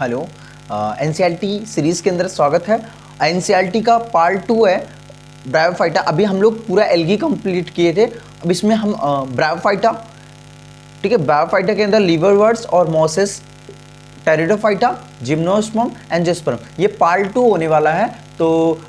Hello, NCERT series के अंदर स्वागत है। एनसीईआरटी का पार्ट 2 है ब्रायोफाइटा। अभी हम लोग पूरा एल्गी कंप्लीट किए थे। अब इसमें हम ब्रायोफाइटा, ठीक है, ब्रायोफाइटा के अंदर लीवरवर्ट्स और मॉसेस, टेरिडोफाइटा, जिम्नोस्पर्म, एंजियोस्पर्म, ये पार्ट 2 होने वाला है। तो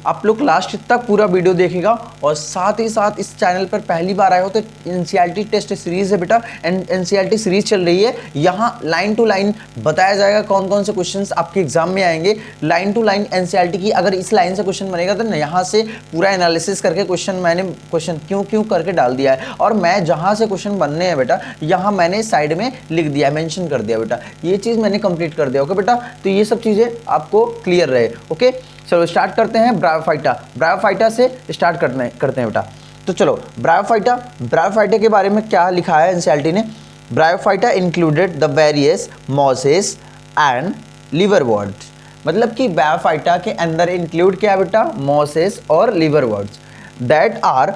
आप लोग लास्ट तक पूरा वीडियो देखेगा। और साथ ही साथ इस चैनल पर पहली बार आए हो तो एनसीईआरटी टेस्ट सीरीज़ है बेटा, एनसीईआरटी सीरीज़ चल रही है। यहाँ लाइन टू लाइन बताया जाएगा कौन कौन से क्वेश्चंस आपके एग्जाम में आएंगे। लाइन टू लाइन एनसीईआरटी की अगर इस लाइन से क्वेश्चन बनेगा तो यहाँ से पूरा एनालिसिस करके मैंने क्वेश्चन क्यों करके डाल दिया है। और मैं जहाँ से क्वेश्चन बनने हैं बेटा, यहाँ मैंने साइड में लिख दिया, मेंशन कर दिया बेटा, ये चीज़ मैंने कंप्लीट कर दिया। ओके बेटा, तो ये सब चीज़ें आपको क्लियर रहे। ओके, चलो स्टार्ट करते हैं। ब्रायोफाइटा से स्टार्ट करते हैं बेटा। तो चलो ब्रायोफाइटा के बारे में क्या लिखा है एनसीईआरटी ने। Bryophyta included the various mosses and liverworts, मतलब कि ब्रायोफाइटा के अंदर इंक्लूड क्या बेटा, मॉसेस और liverworts that are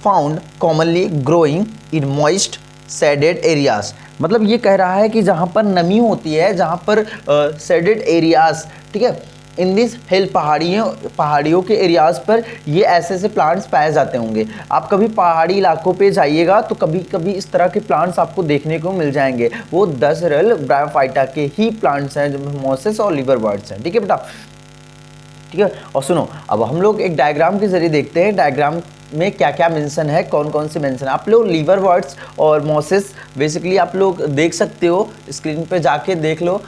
found commonly growing in moist shaded areas. मतलब ये कह रहा है कि जहाँ पर नमी होती है, जहाँ पर शेडेड एरियाज, ठीक है, इन दिस हिल पहाड़ियों के एरियाज़ पर ये ऐसे प्लांट्स पाए जाते होंगे। आप कभी पहाड़ी इलाकों पे जाइएगा तो कभी कभी इस तरह के प्लांट्स आपको देखने को मिल जाएंगे। वो दरअसल ब्रायोफाइटा के ही प्लांट्स हैं, जो मॉसेस और लिवरवर्ट्स हैं। ठीक है बेटा, ठीक है। और सुनो, अब हम लोग एक डायग्राम के जरिए देखते हैं डायग्राम में क्या क्या मेंशन है, कौन कौन से मेंशन है। आप लोग लिवरवर्ट्स और मॉसेस बेसिकली आप लोग देख सकते हो, स्क्रीन पे जाके देख लो,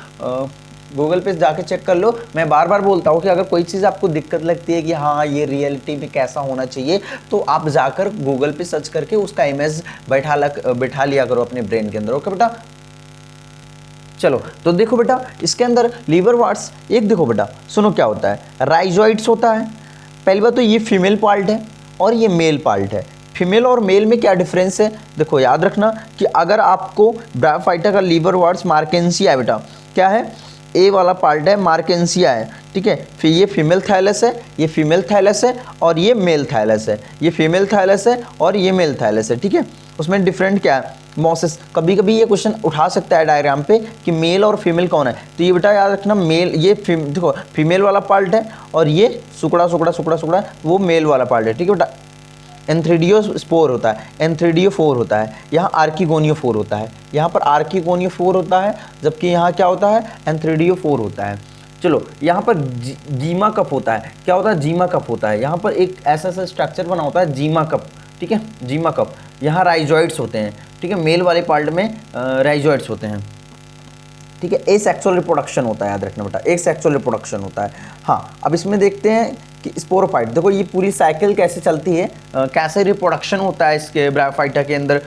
गूगल पे जाके चेक कर लो। मैं बार बार बोलता हूँ कि अगर कोई चीज़ आपको दिक्कत लगती है कि हाँ ये रियलिटी में कैसा होना चाहिए, तो आप जाकर गूगल पे सर्च करके उसका इमेज बैठा लिया करो अपने ब्रेन के अंदर। ओके बेटा, चलो तो देखो बेटा, इसके अंदर लिवरवर्ट्स, एक देखो बेटा, सुनो क्या होता है, राइजोइड्स होता है। पहली बात तो ये फीमेल पार्ट है और ये मेल पार्ट है। फीमेल और मेल में क्या डिफरेंस है, देखो याद रखना कि अगर आपको ब्रायोफाइटा का लिवरवर्ट्स मार्केंसिया है बेटा, क्या है, ए वाला पार्ट है मार्केंसिया है, ठीक है। फिर ये फीमेल थाइलस है, ये फीमेल थाइलस है और ये मेल थाइलस है, ये फीमेल थाइलस है और ये मेल थाइलस है, ठीक है। उसमें डिफरेंट क्या है, मॉसेस। कभी कभी ये क्वेश्चन उठा सकता है डायग्राम पे कि मेल और फीमेल कौन है, तो ये बेटा याद रखना, मेल ये देखो फीमेल वाला पार्ट है और ये सुकड़ा वो मेल वाला पार्ट है, ठीक है बेटा। एंथ्रीडियोस्पोर होता है, एंथ्रीडियोफोर होता है, यहाँ आर्किगोनियोफोर होता है, यहाँ पर आर्किगोनियोफोर होता है, जबकि यहाँ क्या होता है, एंथ्रीडियोफोर होता है। चलो यहाँ पर जीमा कप होता है, क्या होता है, जीमा कप होता है। यहाँ पर एक ऐसा स्ट्रक्चर बना होता है जीमा कप, ठीक है, जीमा कप। यहाँ राइजोइड्स होते हैं, ठीक है, मेल वाले पार्ट में राइजोइड्स होते हैं, ठीक है। एसेक्सुअल रिप्रोडक्शन होता है, याद रखना बेटा, एसेक्सुअल रिप्रोडक्शन होता है। हाँ, अब इसमें देखते हैं कि स्पोरोफाइट, देखो ये पूरी साइकिल कैसे चलती है, कैसे रिप्रोडक्शन होता है इसके ब्रायोफाइटा के अंदर,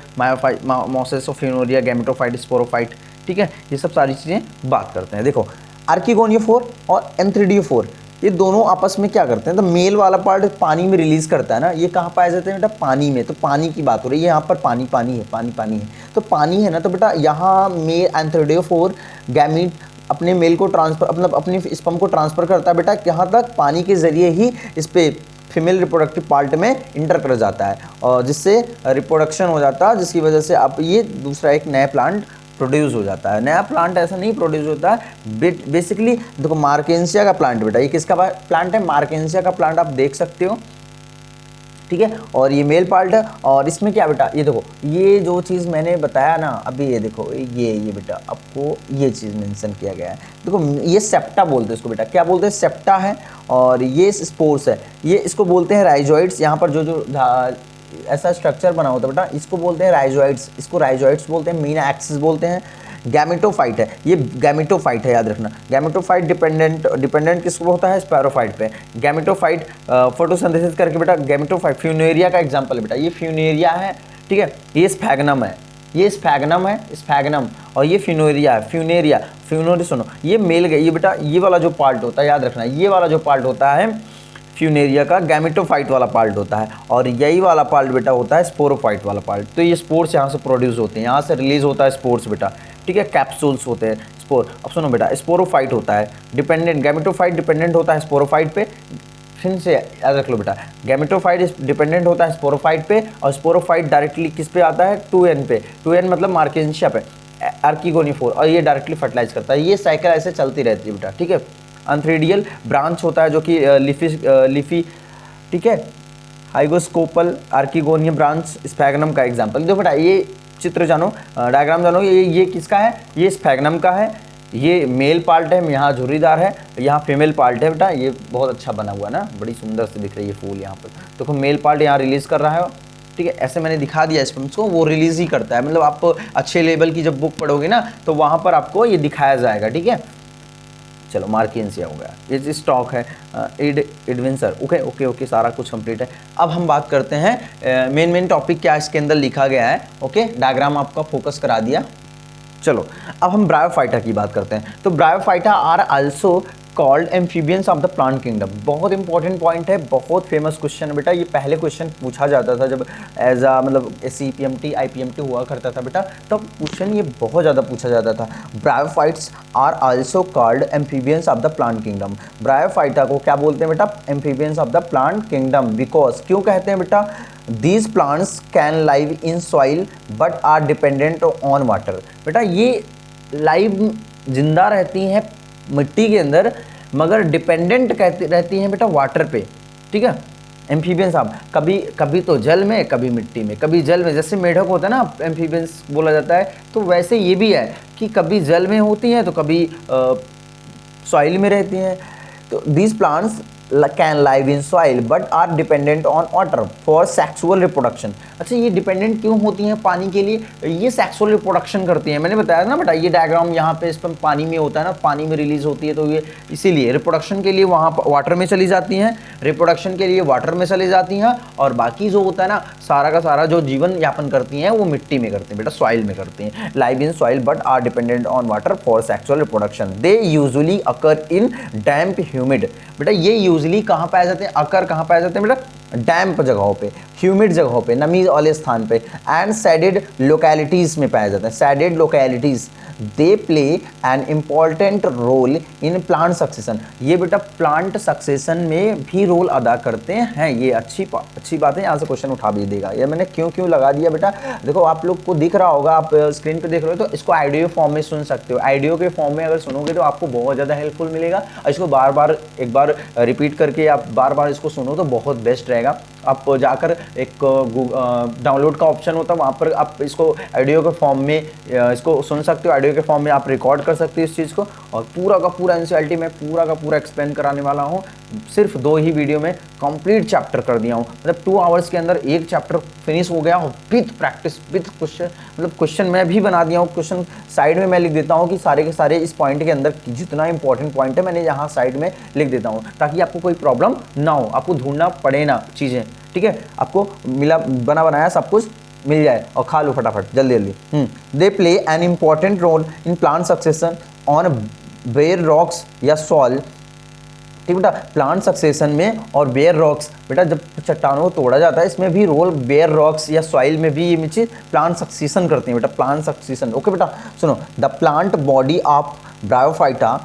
मॉसेस, फ्यूनोरिया, गैमेटोफाइट, स्पोरोफाइट, ठीक है। ये सब सारी चीज़ें बात करते हैं। देखो आर्किगोनियोफोर और एंथ्रीडियोफोर, ये दोनों आपस में क्या करते हैं, तो मेल वाला पार्ट पानी में रिलीज करता है ना, ये कहाँ पाए जाते हैं बेटा, पानी में। तो पानी की बात हो रही है यहाँ पर, पानी है, तो पानी है ना, तो बेटा यहाँ मेल एंथ्रीडियोफोर गैमीट अपने मेल को ट्रांसफर, मतलब अपने स्पर्म को ट्रांसफर करता है बेटा, यहाँ तक पानी के जरिए ही इस पे फीमेल रिप्रोडक्टिव पार्ट में इंटर कर जाता है और जिससे रिप्रोडक्शन हो जाता है, जिसकी वजह से आप ये दूसरा एक नया प्लांट प्रोड्यूस हो जाता है। नया प्लांट ऐसा नहीं प्रोड्यूस होता है, बेसिकली देखो मार्केंसिया का प्लांट बेटा, ये किसका प्लांट है, मार्केंसिया का प्लांट, आप देख सकते हो, ठीक है। और ये मेल पार्ट है। और इसमें क्या बेटा, ये देखो ये जो चीज़ मैंने बताया ना अभी, ये देखो ये बेटा आपको ये चीज़ मेंशन किया गया है। देखो ये सेप्टा बोलते हैं इसको बेटा, क्या बोलते हैं, सेप्टा है। और ये स्पोर्स है, ये इसको बोलते हैं राइजोइड्स। यहाँ पर जो ऐसा स्ट्रक्चर बना होता है बेटा, इसको बोलते हैं राइजोइड्स, इसको राइजोइड्स बोलते हैं, मीना एक्सिस बोलते हैं। गैमेटोफाइट है, ये गैमेटोफाइट है, याद रखना। गैमेटोफाइट डिपेंडेंट किस पर होता है, स्पैरोफाइट पे। गैमेटोफाइट फोटोसिंथेसिस करके बेटा, गैमेटोफाइट फ्यूनेरिया का एग्जांपल है बेटा, ये फ्यूनेरिया है, ठीक है। ये स्फैगनम है, ये स्फैगनम और ये फ्यूनेरिया है, फ्यूनेरिया सुनो, ये मेल गई, ये बेटा ये वाला जो पार्ट होता है, याद रखना, ये वाला जो पार्ट होता है फ्यूनेरिया का, गैमेटोफाइट वाला पार्ट होता है। और यही वाला पार्ट बेटा होता है स्पोरोफाइट वाला पार्ट। तो ये स्पोर्स यहाँ से प्रोड्यूस होते हैं, यहाँ से रिलीज होता है स्पोर्स बेटा, ठीक है, कैप्सूल्स होते हैं स्पोर। अब सुनो बेटा, स्पोरोफाइट होता है डिपेंडेंट, गैमेटोफाइट डिपेंडेंट होता है स्पोरोफाइट पे, फिर से याद रख लो बेटा, गैमेटोफाइट डिपेंडेंट होता है स्पोरोफाइट पे, और स्पोरोफाइट डायरेक्टली किस पे आता है, 2n पे, 2n मतलब मार्केंसिया पे। आर्किगोनिफोर, और ये डायरेक्टली फर्टिलाइज करता है। ये साइकिल ऐसे चलती रहती है बेटा, ठीक है। एंथ्रेडियल ब्रांच होता है जो कि लीफी, ठीक है। हाइगोस्कोपल आर्किगोनियम ब्रांच स्फैग्नम का एग्जाम्पल। देखो बेटा ये चित्र जानो, डायग्राम जानो, ये किसका है, ये स्फैग्नम का है, ये मेल पार्ट है, यहाँ झुर्रीदार है, यहाँ फीमेल पार्ट है बेटा। ये बहुत अच्छा बना हुआ है ना, बड़ी सुंदर से दिख रही है फूल यहाँ पर। देखो मेल पार्ट यहाँ रिलीज कर रहा है, ठीक है। ऐसे मैंने दिखा दिया स्पर्म्स को, वो रिलीज ही करता है। मतलब आप अच्छे लेवल की जब बुक पढ़ोगे ना तो वहाँ पर आपको ये दिखाया जाएगा, ठीक है। चलो मार्किंसिया हो गया, ये स्टॉक है, एडवेंचर, ओके ओके ओके, सारा कुछ कंप्लीट है। अब हम बात करते हैं मेन टॉपिक क्या इसके अंदर लिखा गया है, ओके। डायग्राम आपका फोकस करा दिया। चलो अब हम ब्रायोफाइटा की बात करते हैं। तो bryophyta are also called amphibians of the plant kingdom. बहुत इंपॉर्टेंट पॉइंट है, बहुत फेमस क्वेश्चन है बेटा। ये पहले क्वेश्चन पूछा जाता था जब एज आ मतलब SCPMT IPMT हुआ करता था बेटा, तब क्वेश्चन ये बहुत ज़्यादा पूछा जाता था। Bryophytes are also called amphibians of the plant kingdom. Bryophyta को क्या बोलते हैं बेटा, amphibians of the plant kingdom. Because क्यों कहते हैं बेटा, these plants can live in soil but are dependent on water. बेटा ये लाइव जिंदा रहती हैं मिट्टी के अंदर, मगर डिपेंडेंट कहती रहती हैं बेटा वाटर पे, ठीक है। एम्फीबियंस आप कभी तो जल में, कभी मिट्टी में, कभी जल में। जैसे मेढक होता है ना, एम्फीबियंस बोला जाता है, तो वैसे ये भी है कि कभी जल में होती हैं तो कभी सॉइल में रहती हैं। तो these plants can live in soil but are dependent on water for sexual reproduction. अच्छा ये डिपेंडेंट क्यों होती हैं पानी के लिए, ये सेक्सुअल रिप्रोडक्शन करती हैं। मैंने बताया ना बेटा, ये डायग्राम यहाँ पे इस पर पानी में होता है ना, पानी में रिलीज होती है, तो ये इसीलिए रिप्रोडक्शन के लिए वहाँ वाटर में चली जाती हैं, रिप्रोडक्शन के लिए वाटर में चली जाती हैं, और बाकी जो होता है ना सारा का सारा जो जीवन यापन करती हैं वो मिट्टी में करती हैं बेटा, सॉइल में करती हैं। Live in soil but are dependent on water for sexual reproduction. They usually occur in damp humid. बेटा ये यूजुअली कहाँ पाए जाते हैं, अकर कहाँ पाए जाते हैं बेटा, डैम्प जगहों पे, ह्यूमिड जगहों पे, नमी वाले स्थान पे, एंड सैडेड लोकेलिटीज में पाए जाते हैं। Shaded localities they play an important role in plant succession. ये बेटा प्लांट सक्सेशन में भी रोल अदा करते हैं। ये अच्छी बात है, यहाँ से क्वेश्चन उठा भी देगा। ये मैंने क्यों लगा दिया बेटा, देखो आप लोग को दिख रहा होगा, आप स्क्रीन पे देख रहे हो, तो इसको ऑडियो फॉर्म में सुन सकते हो। ऑडियो के फॉर्म में अगर सुनोगे तो आपको बहुत ज़्यादा हेल्पफुल मिलेगा, और इसको एक बार रिपीट करके आप बार इसको सुनो तो बहुत बेस्ट रहेगा। आप जाकर एक डाउनलोड का ऑप्शन होता है, वहाँ पर आप इसको ऑडियो के फॉर्म में इसको सुन सकते हो। ऑडियो के फॉर्म में आप रिकॉर्ड कर सकते हो इस चीज़ को, और पूरा का पूरा NCERT में पूरा का पूरा एक्सप्लेन कराने वाला हूँ। सिर्फ 2 ही वीडियो में कंप्लीट चैप्टर कर दिया हूँ। मतलब 2 आवर्स के अंदर एक चैप्टर फिनिश हो गया हो, विथ प्रैक्टिस, विथ क्वेश्चन। मतलब क्वेश्चन मैं भी बना दिया हूँ, क्वेश्चन साइड में मैं लिख देता हूँ कि सारे के सारे इस पॉइंट के अंदर जितना इंपॉर्टेंट पॉइंट है मैंने यहाँ साइड में लिख देता हूँ, ताकि आपको कोई प्रॉब्लम ना हो, आपको ढूंढना पड़े ना चीज़ें, ठीक है। आपको मिला बनाया सब कुछ मिल जाए और खा लो फटाफट जल्दी। They play an important role in plant succession on bare rocks या सॉइल, ठीक बेटा। प्लांट सक्सेशन में और बेयर रॉक्स, बेटा जब चट्टानों को तोड़ा जाता है इसमें भी रोल बेयर रॉक्स या सॉइल में भी ये चीज़ प्लांट सक्सेशन करती है बेटा, प्लांट सक्सेशन। ओके बेटा सुनो, the plant body of bryophyta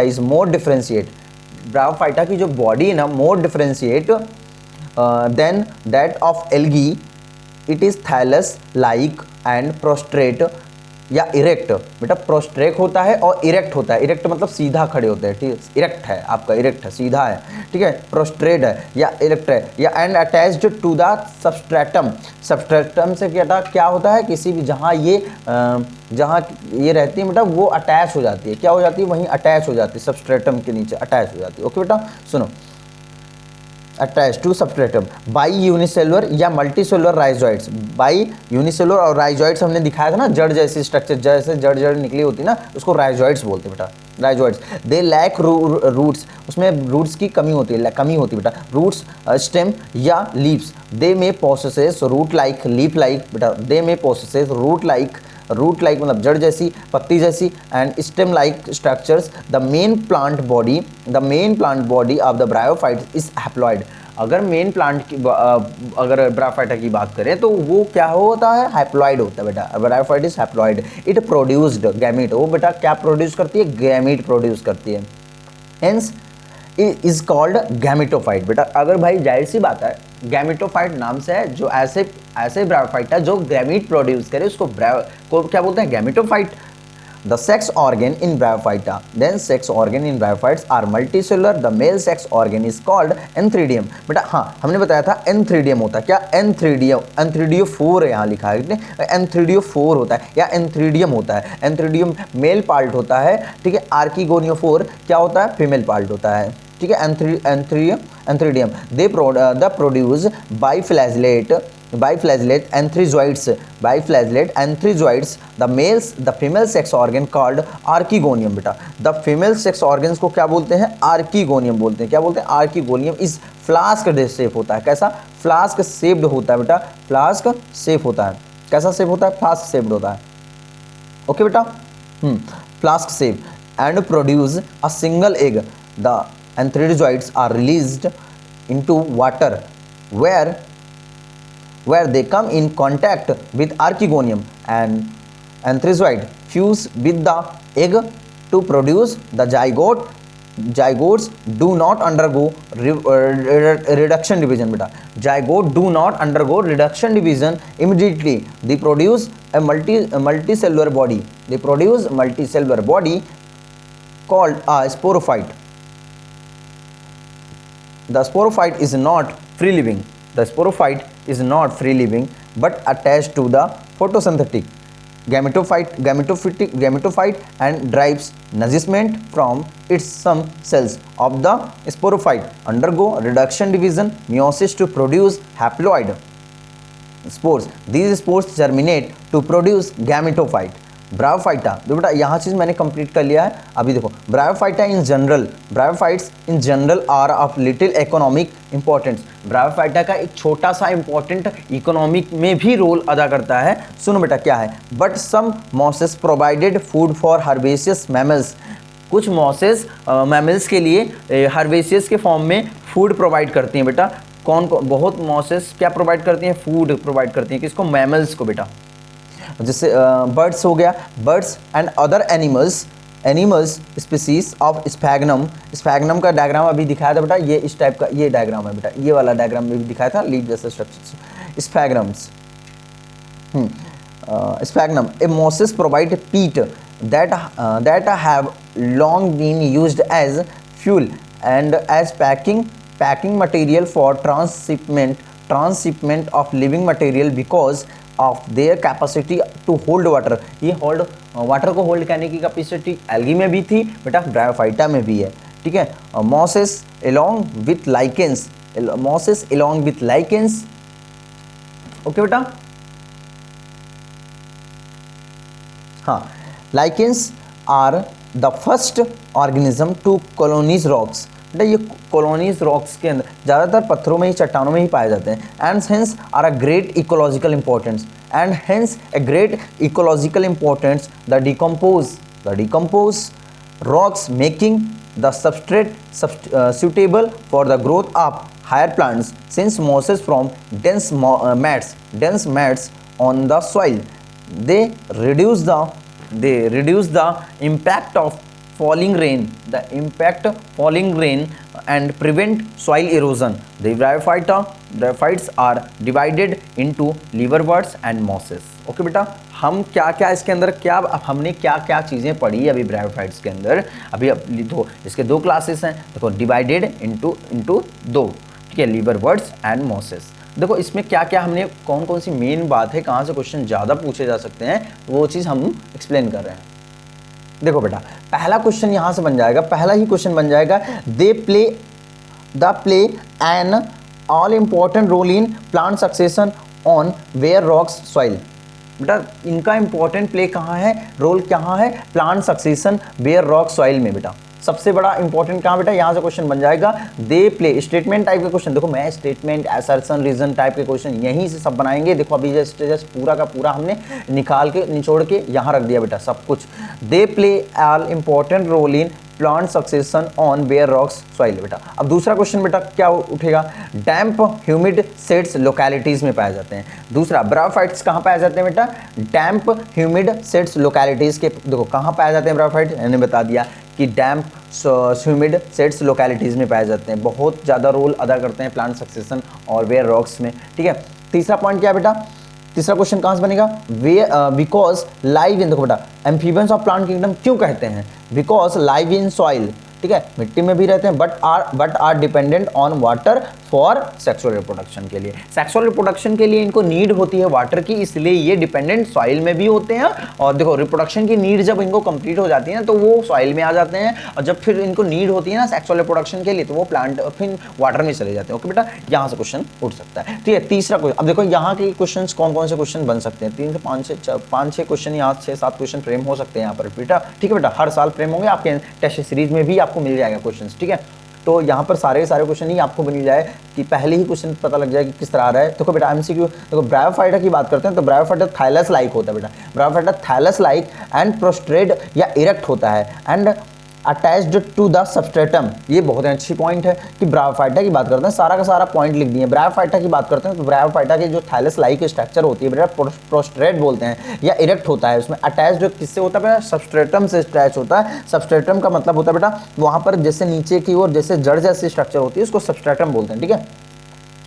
is more differentiate. Bryophyta की जो बॉडी है ना, more differentiate than that of algae. It is thallus like and prostrate या इरेक्ट। बेटा प्रोस्ट्रेक होता है और इरेक्ट होता है। इरेक्ट मतलब सीधा खड़े होते हैं, ठीक है। इरेक्ट है आपका, इरेक्ट है, सीधा है, ठीक है। प्रोस्ट्रेट है या इरेक्ट है, या and attached to the substratum. Substratum से क्या होता है, किसी भी जहाँ ये रहती है बेटा वो अटैच हो जाती है। क्या हो जाती है, वहीं अटैच हो जाती है, सबस्ट्रेटम के नीचे अटैच हो जाती है। ओके बेटा सुनो, attach to substratum by unicellular या मल्टीसेलुलर राइजोइड्स। बाई यूनिसेलुलर और राइजोइड्स हमने दिखाया था ना, जड़ जैसी स्ट्रक्चर, जैसे जड़ निकली होती है ना, उसको राइजोइड्स बोलते हैं बेटा, राइजोइड्स। दे लैक रूट्स, उसमें रूट्स की कमी होती है बेटा। रूट्स, स्टेम या leaves. They may possess root like, leaf like बेटा। They may possess root like मतलब जड़ जैसी, पत्ती जैसी, and stem like structures. The main plant body of the bryophyte is haploid. अगर मेन प्लांट की अगर ब्रायोफाइटा की बात करें तो वो क्या होता है, हैप्लॉइड होता है बेटा। Bryophyte is haploid. It produced gamete. वो बेटा क्या प्रोड्यूस करती है, गैमीट प्रोड्यूस करती है। Hence is called gametophyte. बेटा अगर भाई जाहिर सी बात है, गैमेटोफाइट नाम से है, जो ऐसे ऐसे ब्रायोफाइटा जो गैमीट प्रोड्यूस करे उसको को क्या बोलते हैं, gametophyte. The sex organ in bryophyta, then sex organ in bryophytes are multicellular, the male sex organ is called antheridium. बेटा हाँ, हमने बताया था एंथ्रीडियम होता है क्या, एंथ्रीडियम, एंथ्रीडियो4 है यहाँ लिखा है, एंथ्रीडियो4 होता है या एंथ्रीडियम होता है। एंथ्रीडियम मेल पार्ट होता है, ठीक है। आर्किगोनियोफोर क्या होता है, फीमेल पार्ट होता है, ठीक है। Antheridium they produce biflagellate antherozoids, the males the female sex organ called archegonium. बेटा द फीमेल सेक्स ऑर्गन्स को क्या बोलते हैं, आर्किगोनियम बोलते हैं। क्या बोलते हैं, आर्किगोनियम। इस फ्लास्क शेप होता है, कैसा, फ्लास्क शेप्ड होता है बेटा, फ्लास्क शेप होता है, कैसा शेप होता है, फ्लास्क शेप्ड होता है। ओके बेटा, flask shape and produce a single egg. The antherozoids are released into water where they come in contact with archegonium, and anthrazoid fuse with the egg to produce the zygote. Zygotes do not undergo reduction division. बेटा zygote do not undergo reduction division immediately. They produce a multicellular body. They produce multicellular body called a sporophyte. The sporophyte is not free living. The sporophyte is not free living but attached to the photosynthetic gametophyte and derives nourishment from its. Some cells of the sporophyte undergo reduction division meiosis to produce haploid spores. These spores germinate to produce gametophyte. Bryophyta, देखो बेटा यहाँ चीज़ मैंने complete कर लिया है। अभी देखो bryophyta in general, bryophytes in general R of little economic importance. Bryophyta का एक छोटा सा इंपॉर्टेंट इकोनॉमिक में भी रोल अदा करता है। सुनो बेटा क्या है, but some mosses provided food for herbaceous mammals. कुछ मॉसेस मैमल्स के लिए हर्बेशियस के फॉर्म में फूड प्रोवाइड करती हैं बेटा। कौन कौन, बहुत मॉसेस क्या प्रोवाइड करती हैं, फूड प्रोवाइड करती हैं, किसको, मैमल्स को बेटा। जैसे बर्ड्स हो गया, birds and other animals species of sphagnum. Sphagnum का डायग्राम अभी दिखाया था बेटा, ये इस टाइप का ये डायग्राम है बेटा, ये वाला डायग्राम भी दिखाया था, लीफ जैसे स्ट्रक्चर स्फैग्नम्स। स्फैग्नम ए मॉसेस प्रोवाइड पीट that have long been used as fuel and as packing material for transshipment of living material because of their capacity to hold water. ये वाटर को होल्ड करने की capacity algae में भी थी बेटा, bryophyta में भी है, ठीक है। Mosses along with lichens, okay बेटा। हाँ, lichens are the first organism to colonize rocks. बेटा ये कॉलोनीज रॉक्स के अंदर ज़्यादातर पत्थरों में ही, चट्टानों में ही पाए जाते हैं। And hence are a great ecological importance, the decompose rocks making the substrate suitable for the growth of higher plants since mosses from dense mats on the soil. They reduce the impact of falling rain and prevent soil erosion. The bryophytes are divided into liverworts and mosses. Okay बेटा, हम क्या क्या इसके अंदर क्या हमने क्या क्या चीज़ें पढ़ी अभी ब्रायोफाइट्स के अंदर। अभी दो इसके दो क्लासेस हैं, देखो डिवाइडेड इनटू दो, ठीक है, लिवरवर्ट्स एंड मॉसेस। देखो इसमें क्या क्या हमने कौन कौन सी मेन बात है, कहाँ से क्वेश्चन ज़्यादा पूछे जा सकते हैं, वो चीज़ हम एक्सप्लेन कर रहे हैं। देखो बेटा पहला क्वेश्चन यहाँ से बन जाएगा, पहला ही क्वेश्चन बन जाएगा, they play an all important role in plant succession on bare rocks soil. बेटा इनका इंपॉर्टेंट प्ले कहाँ है, रोल कहाँ है, plant succession bare rock soil में। बेटा सबसे बड़ा इंपॉर्टेंट कहाँ बेटा, यहाँ से क्वेश्चन बन जाएगा, दे प्ले स्टेटमेंट टाइप के क्वेश्चन। देखो मैं स्टेटमेंट, असर्शन, रीजन टाइप के क्वेश्चन यहीं से सब बनाएंगे। देखो अभी जस्ट पूरा का पूरा हमने निचोड़ के यहाँ रख दिया बेटा सब कुछ। They play all important role in plant succession on bare rocks soil. बेटा अब दूसरा क्वेश्चन बेटा क्या उठेगा, डैम्प ह्यूमिड सेट्स लोकेलिटीज में पाए जाते हैं। दूसरा ब्रायोफाइट्स कहाँ पाए जाते हैं बेटा, डैम्प ह्यूमिड सेट्स लोकेलिटीज के, देखो कहाँ पाए जाते हैं ब्रायोफाइट, मैंने बता दिया कि डैम्प ह्यूमिड सेट्स लोकेलिटीज़ में पाए जाते हैं, बहुत ज़्यादा रोल अदा करते हैं प्लांट सक्सेशन और वेयर रॉक्स में। ठीक है, तीसरा पॉइंट क्या है बेटा, तीसरा क्वेश्चन कहाँ से बनेगा, वे बिकॉज लाइव इन, देखो बेटा एम्फीबियंस ऑफ प्लांट किंगडम क्यों कहते हैं, बिकॉज लाइव इन सॉइल, ठीक है, मिट्टी में भी रहते हैं, but are dependent on water for sexual reproduction के लिए, सेक्सुअल रिप्रोडक्शन के लिए इनको नीड होती है वाटर की, इसलिए ये डिपेंडेंट सॉइल में भी होते हैं। और देखो रिप्रोडक्शन की नीड जब इनको कंप्लीट हो जाती है ना तो वो सॉइल में आ जाते हैं, और जब फिर इनको नीड होती है ना सेक्सुअल रिप्रोडक्शन के लिए तो वो प्लांट फिर वाटर में चले जाते हैं। ओके बेटा, यहाँ से क्वेश्चन उठ सकता है। ठीक है, तीसरा क्वेश्चन, अब देखो यहाँ के क्वेश्चन कौन कौन से क्वेश्चन बन सकते हैं, 3 से 5 6 क्वेश्चन, यहाँ 6-7 क्वेश्चन फ्रेम हो सकते हैं यहाँ पर बेटा। ठीक है बेटा, हर साल फ्रेम होंगे आपके टेस्ट सीरीज में भी आपको मिल जाएगा क्वेश्चन। ठीक है, तो यहाँ पर सारे क्वेश्चन ही आपको मिल जाए कि पहले ही क्वेश्चन पता लग जाए कि किस तरह आ रहा है। देखो बेटा एमसीक्यू, देखो ब्रायोफाइटा की बात करते हैं तो ब्रायोफाइटा थैलस लाइक होता है बेटा, bryophyta thallus like and prostrate या इरेक्ट होता है and attached to the substratum. ये बहुत अच्छी पॉइंट है कि ब्रायोफाइटा की बात करते हैं, सारा का सारा पॉइंट लिख दिए। ब्रायोफाइटा की बात करते हैं तो ब्रायोफाइटा की जो थैलस लाइक स्ट्रक्चर होती है बेटा प्रोस्ट्रेट बोलते हैं या इरेक्ट होता है, उसमें अटैच्ड किससे होता है बेटा, सबस्ट्रेटम से अटैच होता है। सबस्ट्रेटम का मतलब होता है बेटा वहाँ पर जैसे नीचे की ओर जैसे जड़ जैसी स्ट्रक्चर होती है उसको सबस्ट्रेटम बोलते हैं। ठीक है,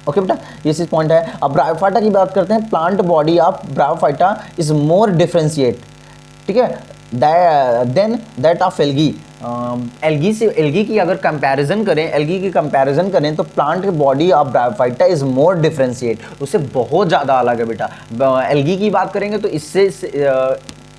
ओके बेटा, ये चीज पॉइंट है। अब ब्रायोफाइटा की बात करते हैं, plant body of bryophyta is more differentiate, ठीक है, then that of algae. Algae से, एल्गी की अगर कंपैरिजन करें, एल्गी की कंपैरिजन करें तो प्लांट की body of bryophyta is more differentiate, उससे बहुत ज़्यादा अलग है बेटा। एल्गी की बात करेंगे तो इससे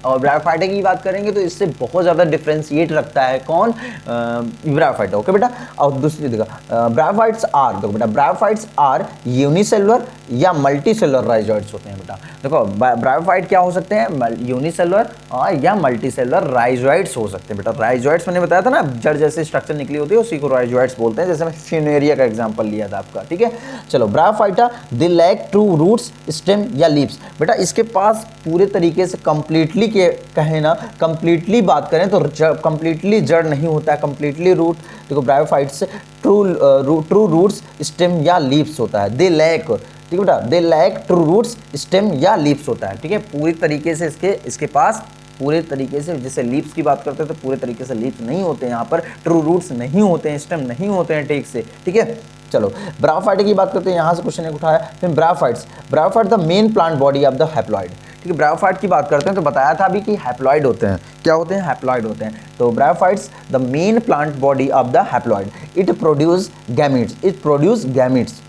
और ब्रायोफाइटा की बात करेंगे तो इससे बहुत ज़्यादा डिफरेंशिएट रखता है कौन, ब्रायोफाइटा। ओके बेटा, और दूसरी देखो ब्रायोफाइट्स आर, देखो बेटा ब्रायोफाइट्स आर यूनिसेलुलर या मल्टी सेलुलर राइजोइड्स होते हैं बेटा। देखो ब्रायोफाइट क्या हो सकते हैं, यूनिसेलुलर या मल्टी सेलुलर राइजोइड्स हो सकते हैं बेटा। राइजोइड्स मैंने बताया था ना, जड़ जैसे स्ट्रक्चर निकली होती है उसी को राइजोइड्स बोलते हैं, जैसे मैं फ्यूनेरिया का एग्जाम्पल लिया था आपका। ठीक है, चलो bryophyta they lack true roots, stem या लीव्स। बेटा इसके पास पूरे तरीके से कंप्लीटली के कहें ना, कंप्लीटली बात करें तो कंप्लीटली जड़ नहीं होता है, कंप्लीटली रूट। देखो ब्रायोफाइट्स ट्रू रूट्स, स्टेम या लीव्स होता है। दे लैक, ठीक है बेटा, they lack true roots, stem या लीव्स होता है। ठीक है, पूरी तरीके से इसके पास पूरे तरीके से, जैसे लीव्स की बात करते हैं तो पूरे तरीके से लीव्स नहीं होते हैं यहाँ पर, ट्रू रूट्स नहीं होते हैं, स्टेम नहीं होते हैं ठीक से। ठीक है, चलो ब्रायोफाइट की बात करते हैं, यहाँ से क्वेश्चन एक उठाया। फिर bryophyte the main plant body of the haploid. ठीक है, ब्रायोफाइट की बात करते हैं तो बताया था अभी कि हैप्लॉइड होते हैं। क्या होते हैं, हैप्लॉइड होते हैं। तो bryophytes the main plant body of the haploid, it produce gametes,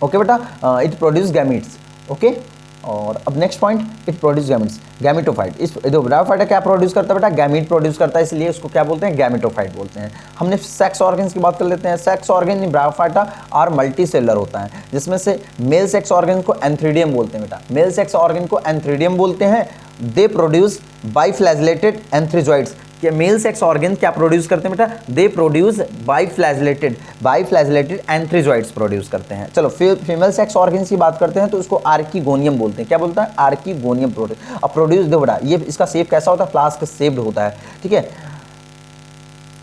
okay बेटा, इट प्रोड्यूस गैमीट्स। ओके, और अब next point, it produce gametes, gametophyte. इस जो ब्रायोफाइट क्या प्रोड्यूस करता है बेटा, गैमीट प्रोड्यूस करता है, इसलिए उसको क्या बोलते हैं, गैमेटोफाइट बोलते हैं। हमने सेक्स ऑर्गन्स की बात कर लेते हैं। Sex organ in bryophyta are multicellular होता है, जिसमें से मेल सेक्स ऑर्गन को एंथ्रीडियम बोलते हैं बेटा, मेल सेक्स ऑर्गन को एंथ्रीडियम बोलते हैं। They produce biflagellated antherozoids. Male sex organ क्या प्रोड्यूस करते हैं बेटा, दे प्रोड्यूस बाइफ्लैजिलेटेड एंथ्रीजॉइड्स प्रोड्यूस करते हैं। चलो फीमेल सेक्स ऑर्गन की बात करते हैं तो उसको आर्कीगोनियम बोलते हैं। क्या बोलता है, आर्कीगोनियम प्रोड्यूस। अब प्रोड्यूस दो बेटा, ये इसका शेप कैसा होता है, फ्लास्क शेप्ड होता है। ठीक है,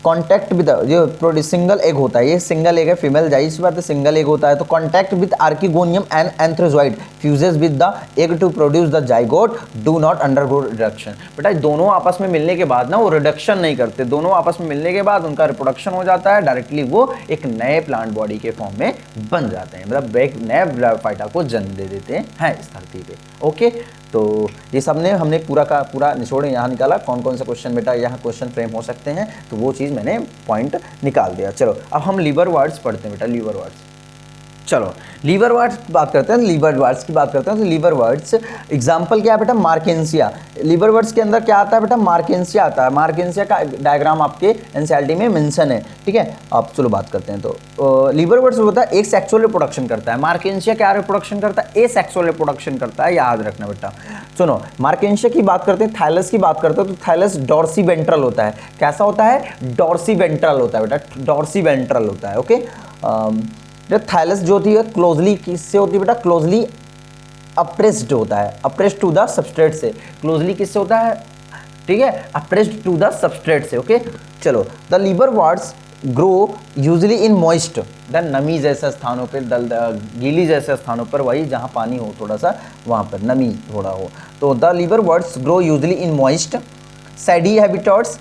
कॉन्टैक्ट विद जो सिंगल एग होता है, ये सिंगल एग है, फीमेल जाहिर सी बात है सिंगल एग होता है। तो contact with archegonium and antherozoid fuses with the egg to produce the zygote, do not undergo reduction. बेटा दोनों आपस में मिलने के बाद ना वो रिडक्शन नहीं करते, दोनों आपस में मिलने के बाद उनका रिप्रोडक्शन हो जाता है, डायरेक्टली वो एक नए प्लांट बॉडी के फॉर्म में बन जाते हैं, मतलब एक नए ब्रायोफाइटा को जन्म दे देते हैं इस धरती पे। ओके, तो ये सब ने हमने पूरा का पूरा निचोड़ यहाँ निकाला, कौन कौन से क्वेश्चन बेटा यहाँ क्वेश्चन फ्रेम हो सकते हैं, तो वो चीज़ मैंने पॉइंट निकाल दिया। चलो अब हम लीवर वर्ड्स पढ़ते हैं बेटा, लीवर वर्ड्स। चलो लीवर वर्ड्स की बात करते हैं, लीवर वर्ड्स की बात करते हैं। तो लीवर वर्ड्स एग्जांपल क्या है बेटा, मार्केंसिया। लीवर वर्ड्स के अंदर क्या आता है बेटा, मार्केंसिया आता है। मार्केंसिया का डायग्राम आपके एनसीईआरटी में मेंशन है। ठीक है, आप चलो बात करते हैं। तो लीवर वर्ड्स होता है एक सेक्सुअल रिप्रोडक्शन करता है। मार्केंसिया क्या रिप्रोडक्शन करता है, ए सेक्सुअल रिप्रोडक्शन करता है, याद रखना बेटा। सुनो, मार्केंसिया की बात करते हैं, थैलस की बात करते हैं तो थैलस डॉर्सी वेंट्रल होता है। कैसा होता है, डॉर्सी वेंट्रल होता है बेटा, डॉर्सी वेंट्रल होता है। ओके, थैलस जो होती है क्लोजली किससे होती है बेटा, क्लोजली अप्रेस्ड होता है, अप्रेस्ड टू द सबस्ट्रेट से। क्लोजली किससे होता है, ठीक है, अप्रेस्ड टू द सबस्ट्रेट से। ओके, चलो the liverworts grow usually in moist, the नमी जैसे स्थानों पर, गीली जैसे स्थानों पर, वही जहाँ पानी हो थोड़ा सा वहाँ पर नमी थोड़ा हो। तो the liverworts grow usually in moist shady habitats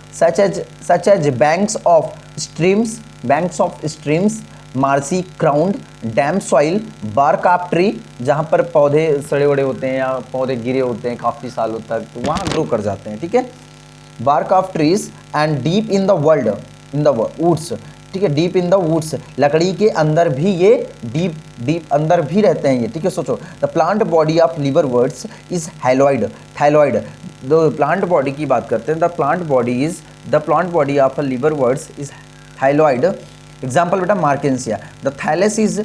such as banks of streams, marshy ground, damp soil, bark of tree, जहाँ पर पौधे सड़े वड़े होते हैं या पौधे गिरे होते हैं काफ़ी सालों तक, तो वहाँ ग्रो कर जाते हैं, ठीक है। Bark of trees and deep in the woods, ठीक है, डीप इन द वुड्स, लकड़ी के अंदर भी ये डीप अंदर भी रहते हैं ये, ठीक है। सोचो, the plant body of liverworts is thalloid. The plant body की बात करते हैं, the plant body of liverworts is thalloid. Example बेटा Marchantia, the thallus is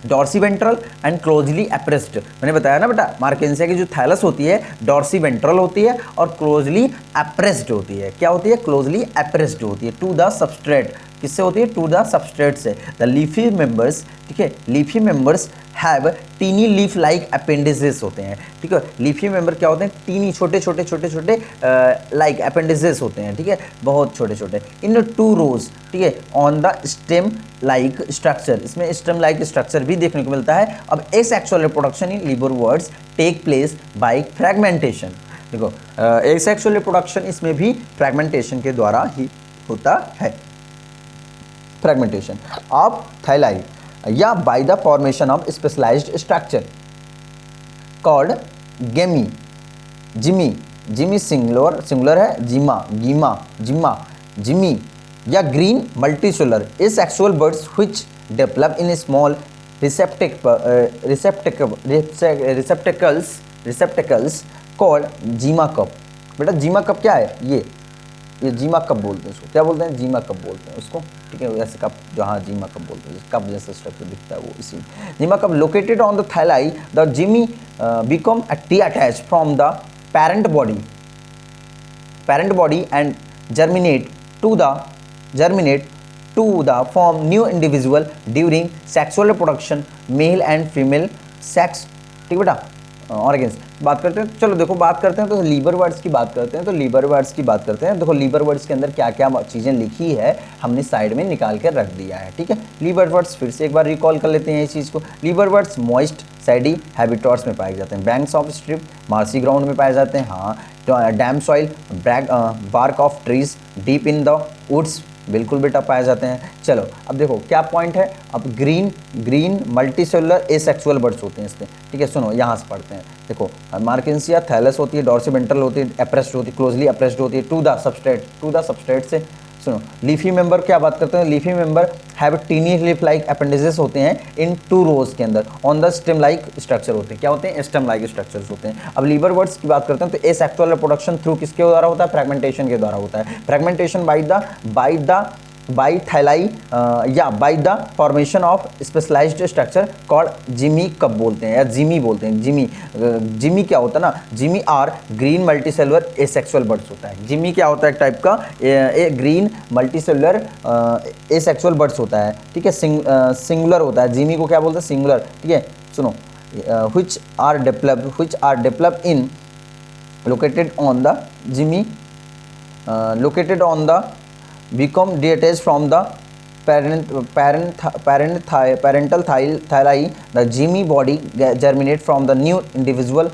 dorsiventral and closely appressed. मैंने बताया ना बेटा, मार्केंसिया की जो थैलस होती है डॉर्सीवेंट्रल होती है और क्लोजली एप्रेस्ड होती है। क्या होती है? क्लोजली एप्रेस्ड होती है टू द सबस्ट्रेट। किससे होती है? टू द सबस्ट्रेट से। द लीफी मेंबर्स, ठीक है, leafy members have tiny leaf like appendages होते हैं, ठीक है। लीफी मेंबर क्या होते हैं? टीनी छोटे छोटे लाइक अपेंडिसेस होते हैं, ठीक है, बहुत छोटे छोटे। इन 2 रोज, ठीक है, on the stem like structure, इसमें स्टेम लाइक स्ट्रक्चर भी देखने को मिलता है। अब asexual reproduction in liverworts take place by fragmentation. देखो एसेक्सुअल रिप्रोडक्शन इसमें भी फ्रैगमेंटेशन के द्वारा ही होता है। फ्रैगमेंटेशन ऑफ थैलाई या by the formation of specialized structure called gemmae singular है, जिमी या green multicellular asexual buds which develop in small receptacles called gemma cup. बेटा जीमा कप क्या है? ये जीमा कप बोलते हैं उसको। क्या बोलते हैं? जीमा कप बोलते हैं उसको, ठीक है। वैसे कप जो, हाँ जीमा कप बोलते हैं, कप जैसा स्ट्रक्चर दिखता है वो इसी gemma cup. Located on the thalli, the gemmae become a t attach from the parent body and germinate to the form new individual during sexual reproduction, male and female sex, ठीक बेटा। Organs बात करते हैं, चलो देखो बात करते हैं तो लीवर वर्ड्स की बात करते हैं। देखो लीवर वर्ड्स के अंदर क्या क्या चीज़ें लिखी है हमने साइड में निकाल कर रख दिया है, ठीक है। लीवर वर्ड्स फिर से एक बार रिकॉल कर लेते हैं इस चीज़ को। Liverworts moist shady habitats में पाए जाते हैं, banks of strip, marshy ground में पाए जाते हैं, हाँ, damp soil, bark of trees, deep in the woods, बिल्कुल बेटा पाए जाते हैं। चलो अब देखो क्या पॉइंट है। अब ग्रीन मल्टीसेलुलर एसेक्सुअल बर्ड्स होते हैं इसमें, ठीक है। सुनो यहाँ से पढ़ते हैं। देखो मार्केंसिया थैलस होती है, डॉर्सीवेंट्रल होती है, एप्रेस्ड होती है, क्लोजली एप्रेस्ड होती है टू द सबस्ट्रेट से। सुनो लीफी मेंबर क्या बात करते हैं? Leafy member have tiny leaf like appendages होते हैं इन 2 रोज के अंदर, on the stem like structure होते हैं। क्या होते हैं? स्टेम लाइक स्ट्रक्चर्स होते हैं। अब लीवर वर्ड्स की बात करते हैं तो एसेक्सुअल रिप्रोडक्शन थ्रू किसके द्वारा होता है? फ्रैगमेंटेशन के द्वारा होता है। फ्रैगमेंटेशन बाय थैलाई या by the formation of specialized structure called gemmae cup बोलते हैं या जिमी बोलते हैं। जिमी क्या होता है ना? Gemmae are green multicellular asexual buds होता है। जिमी क्या होता है? एक टाइप का ग्रीन मल्टीसेलुलर एसेक्सुअल बर्ड्स होता है, ठीक है। सिंगुलर होता है, जिमी को क्या बोलते हैं? सिंगुलर, ठीक है। सुनो which are developed in located on the become detached from the parental thyli. The Jimmy body germinate from the new individual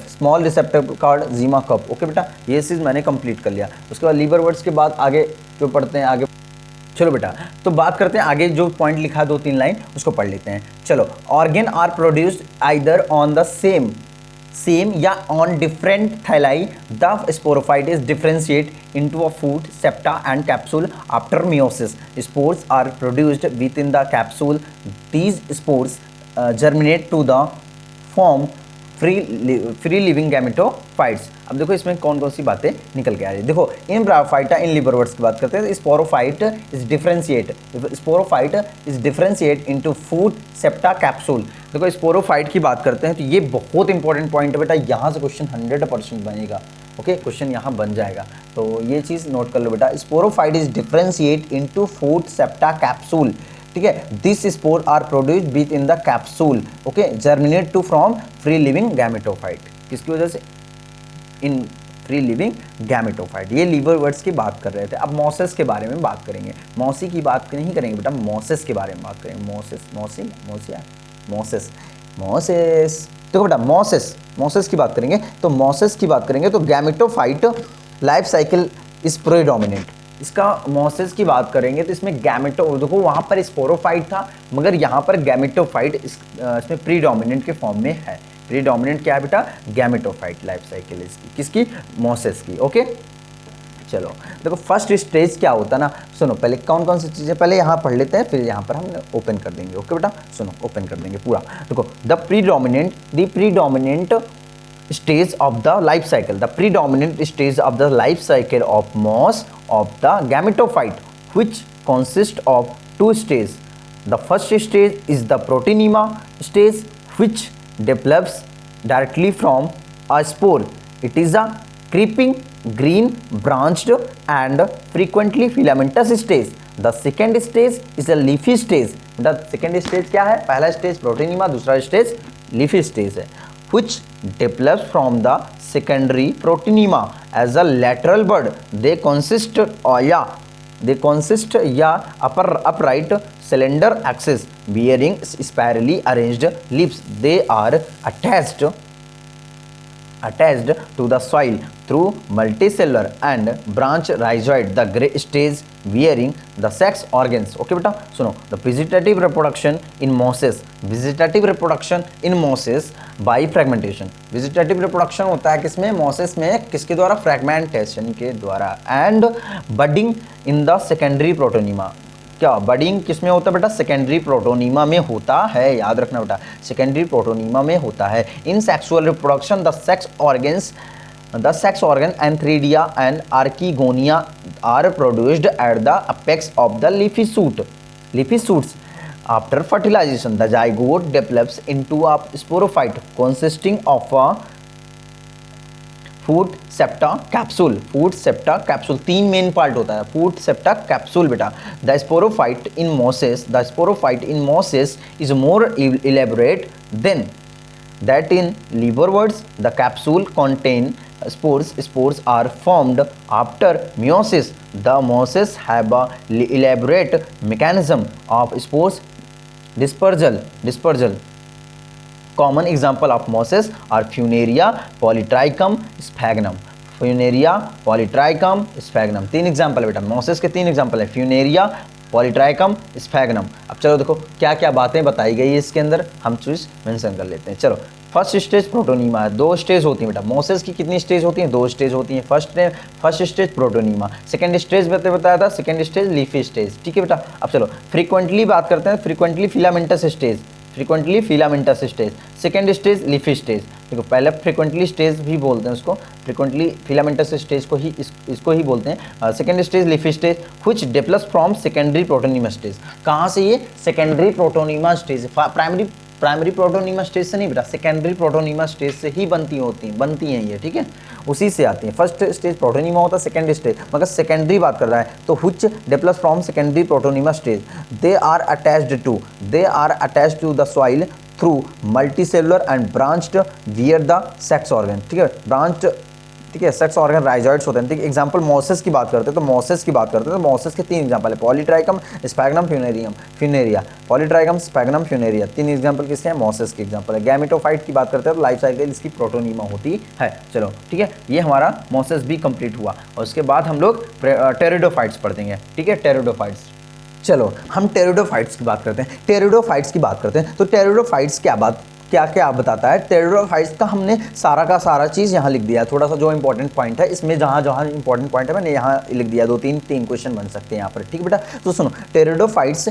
small receptacle called Zima cup. Okay बेटा, ये चीज़ मैंने कंप्लीट कर लिया। उसके बाद लीवर वर्ड्स के बाद आगे जो पढ़ते हैं आगे। चलो बेटा तो बात करते हैं आगे, जो पॉइंट लिखा 2-3 लाइन उसको पढ़ लेते हैं। चलो, organ are produced either on the same या on different thalli. The sporophyte is differentiate into a food septa and capsule after meiosis. Spores are produced within the capsule. These spores germinate to the form free living gametophytes. अब देखो इसमें कौन कौन सी बातें निकल के आ रही है. देखो इन ब्रायोफाइटा इन लिवरवर्ट्स की बात करते हैं. Sporophyte is differentiate into foot seta capsule. देखो स्पोरोफाइट की बात करते हैं तो ये बहुत इंपॉर्टेंट पॉइंट है बेटा. यहाँ से क्वेश्चन 100% बनेगा. ओके क्वेश्चन यहाँ बन जाएगा तो ये चीज़ नोट कर लो बेटा. Sporophyte is differentiate into foot seta capsule. ठीक है. This spore are produced within the capsule. Okay germinate to from free living gametophyte. किसकी वजह से? In free living gametophyte. ये लिवरवर्ट्स की बात कर रहे थे. अब मॉसेस के बारे में बात करेंगे. मॉसी की बात नहीं करेंगे बेटा, मॉसेस के बारे में बात करेंगे. मॉसेस. देखो बेटा मोसेस की बात करेंगे तो मोसेस की बात करेंगे तो gametophyte life cycle is predominant. इसका मोसेस की बात करेंगे तो इसमें गैमेटो, देखो वहाँ पर स्पोरोफाइट था मगर यहाँ पर गैमेटोफाइट इसमें प्रीडोमिनेंट के फॉर्म में है। प्रीडोमिनेंट क्या है बेटा? गैमेटोफाइट लाइफ साइकिल इसकी, किसकी? मोसेस की। ओके चलो देखो फर्स्ट स्टेज क्या होता है ना, सुनो पहले कौन कौन सी चीज़ें पहले यहाँ पढ़ लेते हैं, फिर यहाँ पर हम ओपन कर देंगे। ओके बेटा सुनो ओपन कर देंगे पूरा। देखो the predominant stage of the life cycle, the predominant stage of the life cycle of moss of the gametophyte, which consists of two stages. The first stage is the proteinema stage, which develops directly from a spore. It is a creeping, green, branched and frequently filamentous stage. The second stage is a leafy stage. The second stage क्या है? पहला stage proteinema, दूसरा stage leafy stage है, which develops from the secondary proteinema as a lateral bud. They consist upright cylinder axis bearing spirally arranged leaves. They are attached to the soil through multicellular and branch rhizoid. The gray stage bearing the sex organs. Okay बेटा सुनो, the vegetative reproduction in mosses by fragmentation. vegetative reproduction होता है किसमें? mosses में, किसके द्वारा? fragmentation के द्वारा। and budding in the secondary proteinema. क्या बडिंग किसमें होता है बेटा? सेकेंडरी प्रोटोनीमा में होता है, याद रखना बेटा सेकेंडरी प्रोटोनीमा में होता है। In sexual reproduction the sex organ antheridia and archegonia are produced at the apex of the leafy shoots. After fertilisation the zygote develops into a sporophyte consisting of a foot seta capsule, तीन main part होता है foot seta capsule बेटा। The sporophyte in mosses is more elaborate than that in liverworts. The capsule contain spores are formed after meiosis. The mosses have a elaborate mechanism of spores dispersal. Common example of mosses are Funaria polytrichum sphagnum. तीन example है बेटा, Moses के तीन example है, Funaria, Polytrichum, sphagnum. अब चलो देखो क्या क्या बातें बताई गई है इसके अंदर, हम चीज मेंशन कर लेते हैं। चलो फर्स्ट स्टेज प्रोटोनीमा है, दो स्टेज होती है बेटा। मोसेस की कितनी स्टेज होती हैं? दो स्टेज होती हैं। First stage protonema, second stage बताया था, सेकंड स्टेज लीफी स्टेज। ठीक है बेटा। अब चलो फ्रीक्वेंटली बात करते हैं, frequently filamentous stage, second stage leafy stage. देखो पहले फ्रीक्वेंटली स्टेज भी बोलते हैं उसको, फ्रीक्वेंटली फिलामेंटस स्टेज को ही इसको ही बोलते हैं। Second stage leafy stage which develops from secondary protonema stage. कहाँ से? ये secondary protonema stage, primary protonema stage से नहीं बेटा, सेकेंडरी प्रोटोनीमा स्टेज से ही बनती हैं ये। ठीक है, उसी से आती हैं। फर्स्ट स्टेज प्रोटोनीमा होता है, सेकेंड स्टेज मगर सेकेंडरी बात कर रहा है तो which develops from secondary protonema stage. They are attached to the soil through multicellular and branched where the sex organ. ठीक है, ब्रांच्ड, ठीक है, सेक्स ऑर्गन राइजॉइड्स होते हैं। ठीक है, एग्जांपल मोसेस की बात करते हैं तो मोसेस के तीन एग्जांपल है, Polytrichum, sphagnum, Funaria. Polytrichum, sphagnum, Funaria, तीन एग्जांपल किसके हैं? मोसेस के एग्जांपल है। गैमेटोफाइट की बात करते हैं तो लाइफ साइकिल इसकी प्रोटोनीमा होती है। चलो ठीक है, ये हमारा मोसेस भी कंप्लीट हुआ और उसके बाद हम लोग टेरिडोफाइट्स पढ़ देंगे। ठीक है, टेरिडोफाइट्स। चलो हम टेरिडोफाइट्स की बात करते हैं। तो टेरिडोफाइट्स क्या बताता है? टेरिडोफाइट्स का हमने सारा का सारा चीज़ यहाँ लिख दिया है। थोड़ा सा जो इंपॉर्टेंट पॉइंट है इसमें, जहाँ इंपॉर्टेंट पॉइंट है मैंने यहाँ लिख दिया, तीन क्वेश्चन बन सकते हैं यहाँ पर। ठीक है बेटा, तो सुनो, टेरिडोफाइट्स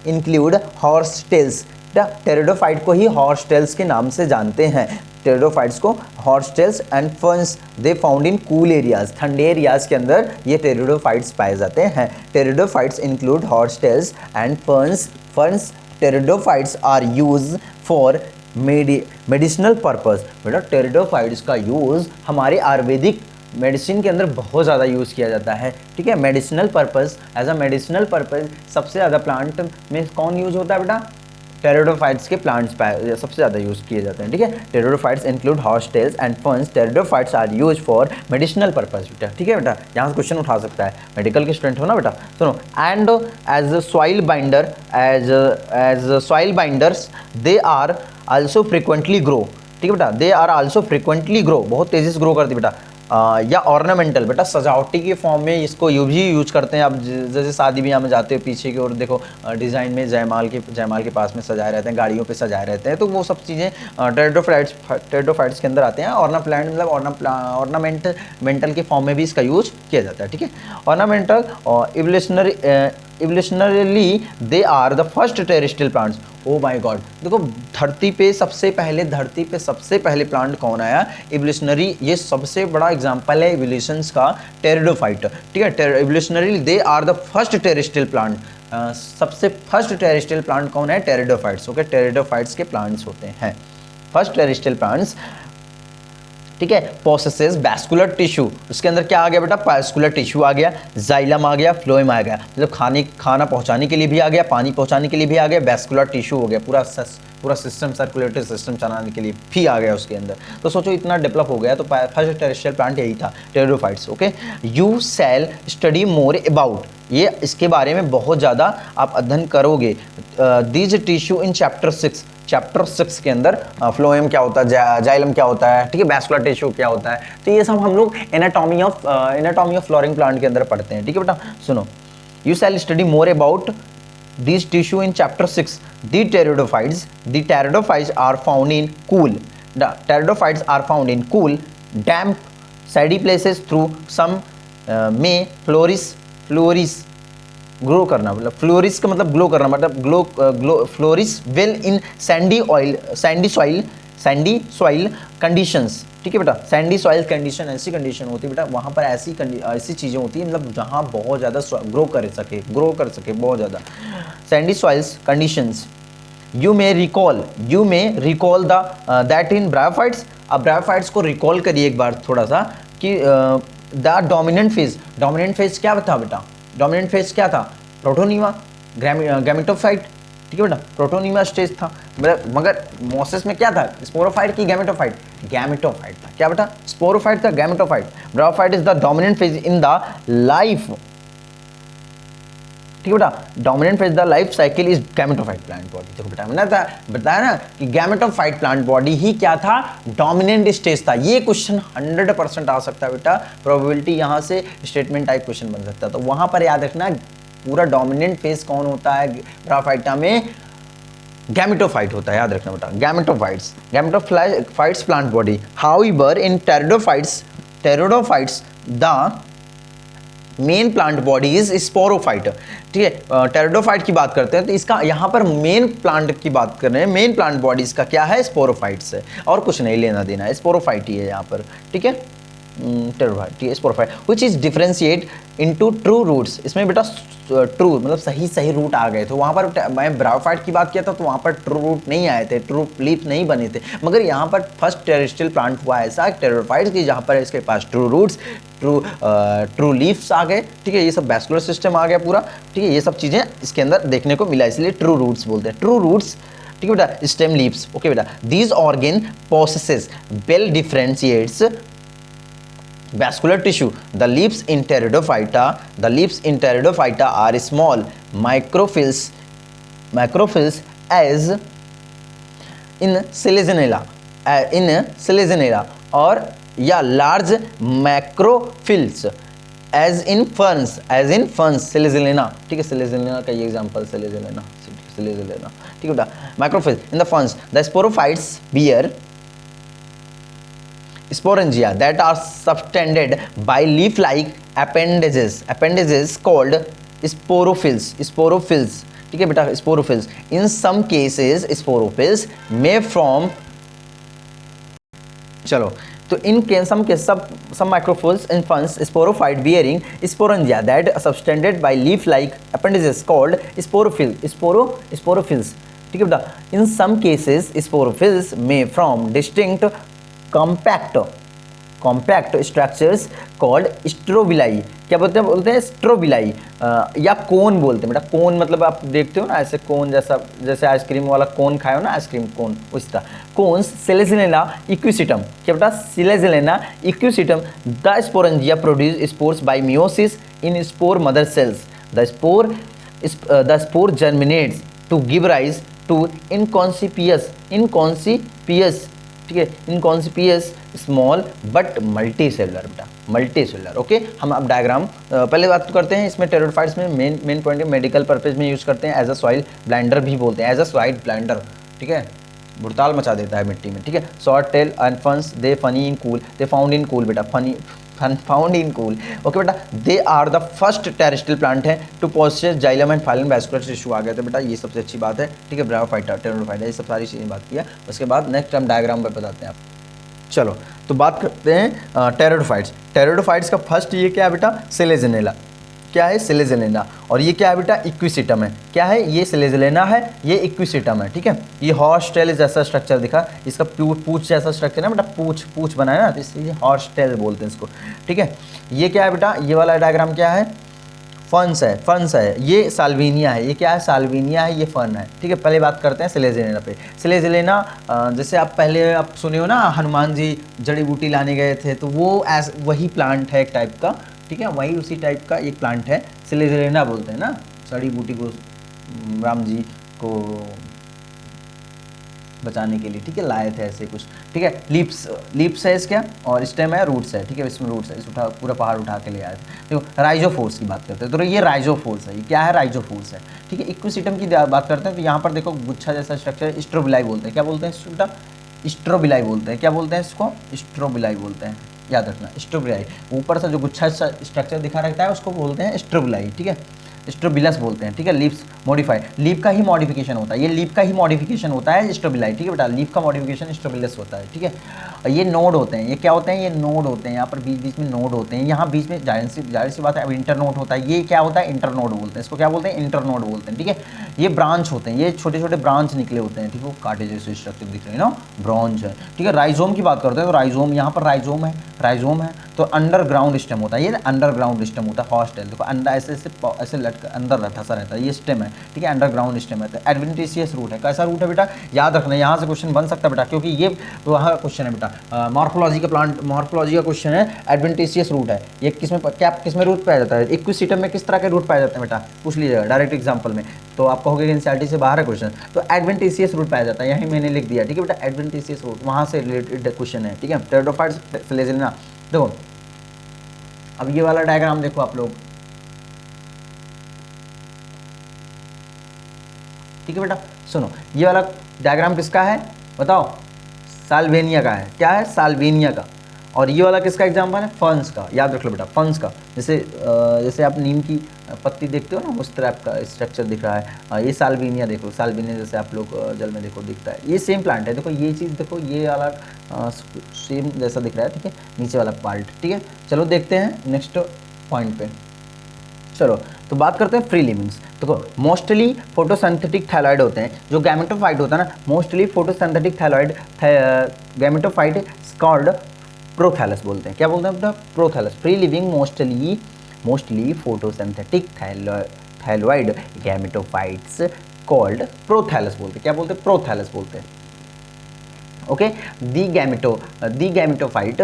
इंक्लूड हॉर्सटेल्स। टेरिडोफाइट को ही हॉर्सटेल्स के नाम से जानते हैं। टेरिडोफाइट्स को horsetails and ferns they found in cool areas, ठंडे एरियाज के अंदर ये टेरिडोफाइट्स पाए जाते हैं। Pteridophytes include horsetails and ferns. Pteridophytes are use for medicinal purpose. बेटा टेरिडोफाइट्स का यूज़ हमारे आयुर्वेदिक मेडिसिन के अंदर बहुत ज़्यादा यूज़ किया जाता है। ठीक है, medicinal purpose, as a medicinal purpose सबसे ज़्यादा प्लांट में कौन यूज़ होता है बेटा? टेरिडोफाइट्स के प्लांट्स सबसे ज़्यादा यूज़ किए जाते हैं। ठीक है, pteridophytes include horsetails and ferns. Pteridophytes are use for medicinal purpose बेटा। ठीक है बेटा, यहाँ से क्वेश्चन उठा सकता है, मेडिकल के स्टूडेंट हो ना बेटा। सुनो, and as soil binders they are also frequently grow, ठीक है बेटा, they are also frequently grow, बहुत तेजी से ग्रो करती बेटा। या ऑर्नामेंटल बेटा, सजावटी के फॉर्म में इसको भी यूज करते हैं। अब जैसे शादी ब्याह में जाते हो पीछे की ओर देखो डिज़ाइन में जयमाल के पास में सजाए रहते हैं, गाड़ियों पे सजाए रहते हैं, तो वो सब चीज़ें टेरिडोफाइट्स के अंदर आते हैं। ऑर्नाप्लांट मतलब ऑर्नामेंटल के फॉर्म में भी इसका यूज किया जाता है, ठीक है। Ornamental evolutionarily they are the first terrestrial plants. Oh my god, देखो धरती पे सबसे पहले प्लांट कौन आया? इवोल्यूशनरी, ये सबसे बड़ा एग्जांपल है इवोल्यूशंस का, टेरिडोफाइट, ठीक है। Evolutionary they are the first terrestrial plant, सबसे फर्स्ट टेरेस्ट्रियल प्लांट कौन है? टेरिडोफाइट्स, ओके, टेरिडोफाइट्स के प्लांट्स होते हैं फर्स्ट टेरेस्ट्रियल प्लांट्स, ठीक है। पोसेसेस वैस्कुलर टिश्यू, उसके अंदर क्या आ गया बेटा? वैस्कुलर टिश्यू आ गया, जाइलम आ गया, फ्लोएम आ गया, मतलब खाना पहुंचाने के लिए भी आ गया, पानी पहुंचाने के लिए भी आ गया, वैस्कुलर टिश्यू हो गया, पूरा सिस्टम, सर्कुलेटरी सिस्टम चलाने के लिए भी आ गया उसके अंदर। तो सोचो इतना डेवलप हो गया, तो फर्स्ट टेरेस्ट्रियल प्लांट यही था, pteridophytes, okay. You shall study more about, ये इसके बारे में बहुत ज़्यादा आप अध्ययन करोगे। दीज टिश्यू इन चैप्टर 6 के अंदर फ्लोएम क्या होता है, जाइलम क्या होता है, ठीक है, वैस्कुलर टिश्यू क्या होता है, तो ये सब हम लोग एनाटॉमी ऑफ फ्लोरिंग प्लांट के अंदर पढ़ते हैं, ठीक है बेटा। सुनो, you shall study more about these tissue in chapter 6. The pteridophytes are found in cool, damp, shady places through some may flourish grow करना, मतलब फ्लोरिस का मतलब ग्लो करना, मतलब फ्लोरिस well in Sandy soil conditions, ठीक है बेटा। सैंडी सॉइल कंडीशन, ऐसी कंडीशन होती है बेटा, वहाँ पर ऐसी चीज़ें होती है, मतलब जहाँ बहुत ज़्यादा ग्रो कर सके बहुत ज़्यादा। Sandy soils conditions. You may recall the that in bryophytes. अब ब्रायोफाइट्स को रिकॉल करिए एक बार थोड़ा सा कि द डोमिनेंट फेज क्या था बेटा? डोमिनेंट फेज क्या था? प्रोटोनीमा, गैमेटोफाइट, ठीक है बेटा, प्रोटोनीमा स्टेज था, मगर मोसेस में क्या था? स्पोरोफाइट की गैमेटोफाइट था, क्या बेटा? स्पोरोफाइट था, gametophyte. Bryophyte is the dominant phase in the life, ठीक है बेटा, dominant phase the life cycle is gametophyte plant body. देखो बेटा मैंने बताया ना कि गैमेटोफाइट प्लांट बॉडी ही क्या था? डोमिनेंट स्टेज था। ये क्वेश्चन 100% आ सकता है बेटा, प्रोबेबिलिटी यहाँ से स्टेटमेंट टाइप क्वेश्चन बन सकता है, तो वहां पर याद रखना पूरा डोमिनेंट फेज कौन होता है ब्रायोफाइटा में? गैमेटोफाइट होता है, याद रखना बेटा, gametophytes plant body. However in pteridophytes the main plant body is sporophyte, ठीक है। टेरिडोफाइट की बात करते हैं तो इसका यहाँ पर मेन प्लांट की बात कर रहे हैं, मेन प्लांट बॉडी इसका क्या है? स्पोरोफाइट्स है, और कुछ नहीं लेना देना है, स्पोरोफाइट ही है यहाँ पर, ठीक है। Pteridophyte, sporophyte which is differentiate into true roots. इसमें बेटा ट्रू मतलब सही रूट आ गए थे, वहाँ पर मैं ब्रायोफाइट की बात किया था तो वहाँ पर ट्रू रूट नहीं आए थे, ट्रू लीफ नहीं बने थे, मगर यहाँ पर फर्स्ट टेरेस्ट्रियल प्लांट हुआ ऐसा टेरिडोफाइट्स की जहाँ पर इसके पास ट्रू रूट्स, ट्रू लीव्स आ गए, ठीक है। ये सब वैस्कुलर सिस्टम आ गया पूरा, ठीक है। ये सब चीज़ें इसके अंदर देखने को मिला, इसलिए ट्रू रूट्स बोलते हैं, ट्रू रूट्स, ठीक है बेटा। स्टेम लीव्स, ओके बेटा। These organ possesses well differentiates vascular tissue. The leaves in Pteridophyta are small microfills as in Selaginella or या large macrophyls as in ferns, Selaginella, ठीक है। Selaginella का ये एग्जांपल, Selaginella, ठीक है बेटा। Macrophyll in the ferns, the sporophytes bear sporangia that are subtended by leaf-like appendages called sporophylls, ठीक है बेटा, sporophylls. In some cases sporophylls may form, चलो तो in some microphyls in ferns sporophyte bearing sporangia that are subtended by leaf-like appendages called sporophylls, ठीक है बेटा। In some cases sporophylls may form distinct compact structures called strobili, क्या बोलते हैं strobili, या कोन बोलते हैं बेटा। कोन मतलब आप देखते हो ना ऐसे कोन जैसे आइसक्रीम वाला कोन खाए हो ना, आइसक्रीम कोन, उस तरह कोन्स। Selaginella equisetum, क्या बेटा? Selaginella equisetum, the sporangia produce spores by meiosis in spore mother cells. The spore germinates to give rise to inconspicuous, ठीक है, inconspicuous small but multi cellular बेटा, मल्टी सेलुलर। ओके, हम अब diagram पहले बात करते हैं। इसमें टेरोडोफाइट्स में मेन पॉइंट है मेडिकल पर्पज में यूज़ करते हैं, एज अ सॉइल ब्लेंडर भी बोलते हैं, एज अ सॉइल ब्लेंडर, ठीक है, भुड़ताल मचा देता है मिट्टी में, ठीक है। Short tail and ferns they funny in cool, they found in cool बेटा, फाउंड इन कूल। ओके बेटा, they are the first terrestrial plant है to possess xylem and phloem vascular tissue आ गया था बेटा, ये सबसे अच्छी बात है, ठीक है। ब्रायोफाइटा, टेरोडोफाइटा, ये सब सारी चीज़ें बात किया। उसके बाद नेक्स्ट हम डायग्राम पर बताते हैं आप। चलो तो बात करते हैं टेरोडोफाइट्स। टेरोडोफाइट्स का फर्स्ट ये क्या है बेटा, सिलेजेनेला, क्या है सिलेजेलेना, और ये क्या है बेटा, इक्विसिटम है। क्या है ये, सिलेजेलेना है, ये इक्विसिटम है, ठीक है। ये हॉर्स टेल जैसा स्ट्रक्चर दिखा, इसका पूछ जैसा स्ट्रक्चर है बेटा, पूछ बनाया ना, तो इसलिए हॉर्स टेल बोलते हैं इसको, ठीक है। ये क्या है बेटा, ये वाला डायग्राम क्या है, फंस है, ये साल्विनिया है, ये क्या है, साल्विनिया है, ये फन है, ठीक है। पहले बात करते हैं सिलेजेलेना पे। सिलेजेलेना जैसे आप पहले आप सुने हो ना, हनुमान जी जड़ी बूटी लाने गए थे, तो वो वही प्लांट है एक टाइप का, ठीक है, वही उसी टाइप का एक प्लांट है, सिलेजेलेना बोलते हैं ना, जड़ी बूटी को राम जी को बचाने के लिए, ठीक है, लाए थे ऐसे कुछ, ठीक है। लीप्स है इसका, और स्टेम है, रूट्स है, ठीक है, इसमें रूट्स है, इस पूरा पहाड़ उठा के ले आए थे। देखो राइजोफोर्स की बात करते हैं, तो ये राइजोफोर्स है, ये क्या है, राइजोफोर्स है, ठीक है। इक्विसिटम की बात करते हैं, तो यहाँ पर देखो गुच्छा जैसा स्ट्रक्चर, स्ट्रोबिलाई बोलते हैं, क्या बोलते हैं बेटा, स्ट्रोबिलाई बोलते हैं, क्या बोलते हैं इसको, स्ट्रोबिलाई बोलते हैं, याद रखना, स्ट्रोबिलाई। ऊपर से जो गुच्छा स्ट्रक्चर दिखा रहता है उसको बोलते हैं स्ट्रोबिलाई, ठीक है, स्ट्रोबिलस बोलते हैं, ठीक है। लीव्स मॉडिफाइड, लीफ का ही मॉडिफिकेशन होता है, ये लीफ का ही मॉडिफिकेशन होता है स्ट्रोबिलाई, ठीक है बेटा, लीफ का मॉडिफिकेशन स्ट्रोबिलस होता है, ठीक है। ये नोड होते हैं, ये क्या होते हैं, ये नोड होते हैं, यहाँ पर बीच में नोड होते हैं, यहाँ बीच में जाहिर सी बात है, अब इंटर नोड होता है, ये क्या होता है, इंटर नोड बोलते हैं इसको, क्या बोलते हैं, इंटर नोड बोलते हैं, ठीक है। ये ब्रांच होते हैं, ये छोटे छोटे ब्रांच निकले होते हैं, ठीक है, कांटे जैसे स्ट्रक्चर दिख रहे हैं ना, ब्रांच है, ठीक है। राइजोम की बात करते हैं, तो राइजोम, यहाँ पर राइजोम है, तो अंडरग्राउंड स्टेम होता है, ये अंडरग्राउंड स्टेम होता है, हॉस्टेल देखो अंडर ऐसे लटका अंदर फंसा रहता है, ये स्टेम है, ठीक है, अंडरग्राउंड स्टेम है। तो एडवेंटिशियस रूट है, कैसा रूट है बेटा, याद रखना, यहाँ से क्वेश्चन बन सकता है बेटा, क्योंकि ये वहाँ क्वेश्चन है बेटा, मॉर्फोलॉजी का क्वेश्चन है, एडवेंटिशियस रूट है, ये किसमें रूट पाया जाता है, इक्विसिटम में किस तरह के रूट पाए जाते हैं बेटा, पूछ लीजिएगा डायरेक्ट एग्जाम्पल में, तो आप कहोगे एनसीईआरटी से बाहर है क्वेश्चन, तो एडवेंटिशियस रूट पाया जाता है, यही मैंने लिख दिया, ठीक है बेटा, एडवेंटिशियस रूट वहाँ से रिलेटेड क्वेश्चन है, ठीक है। टेरोडोफाइट्स सिलेजेलेना, देखो अब ये वाला डायग्राम देखो आप लोग, ठीक है बेटा, सुनो ये वाला डायग्राम किसका है बताओ, साल्वेनिया का है, क्या है, साल्वेनिया का। और ये वाला किसका एग्जाम्पल है, फंस का, याद रख लो बेटा, फंस का, जैसे आप नीम की पत्ती देखते हो ना, उस तरह का स्ट्रक्चर दिख रहा है, ये साल्वेनिया देखो, साल्वेनिया जैसे आप लोग जल में देखो दिखता है, ये सेम प्लांट है, देखो ये चीज़ देखो, ये वाला सेम जैसा दिख रहा है, ठीक है, नीचे वाला पार्ट, ठीक है। चलो देखते हैं नेक्स्ट पॉइंट पे, चलो तो बात करते हैं फ्री लिविंग्स। देखो मोस्टली फोटोसिंथेटिक थायलॉइड होते हैं, जो गैमेटोफाइट होता है ना, mostly photosynthetic thalloid gametophyte called prothallus बोलते हैं, क्या बोलते हैं बेटा, prothallus. Free living mostly photosynthetic thalloid gametophytes called prothallus बोलते हैं, क्या बोलते हैं, प्रोथैलस बोलते हैं। Okay, the gametophyte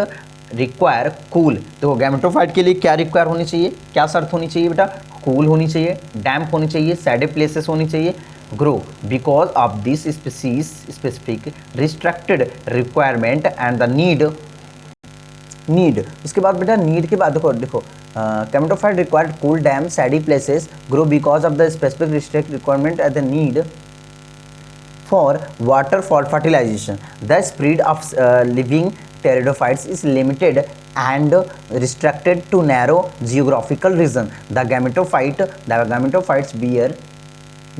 require cool, देखो गैमेटोफाइट के लिए क्या रिक्वायर होनी चाहिए, क्या शर्त होनी चाहिए बेटा, कूल होनी चाहिए, डैम्प होनी चाहिए, सैडे प्लेसेस होनी चाहिए, grow because of this species specific restricted requirement and the need. उसके बाद बेटा नीड के बाद देखो gametophyte required cool dam सैडी places grow because of the specific restrict requirement and the need for water for fertilization. The spread of living pteridophytes is limited and restricted to narrow geographical region. The gametophytes bear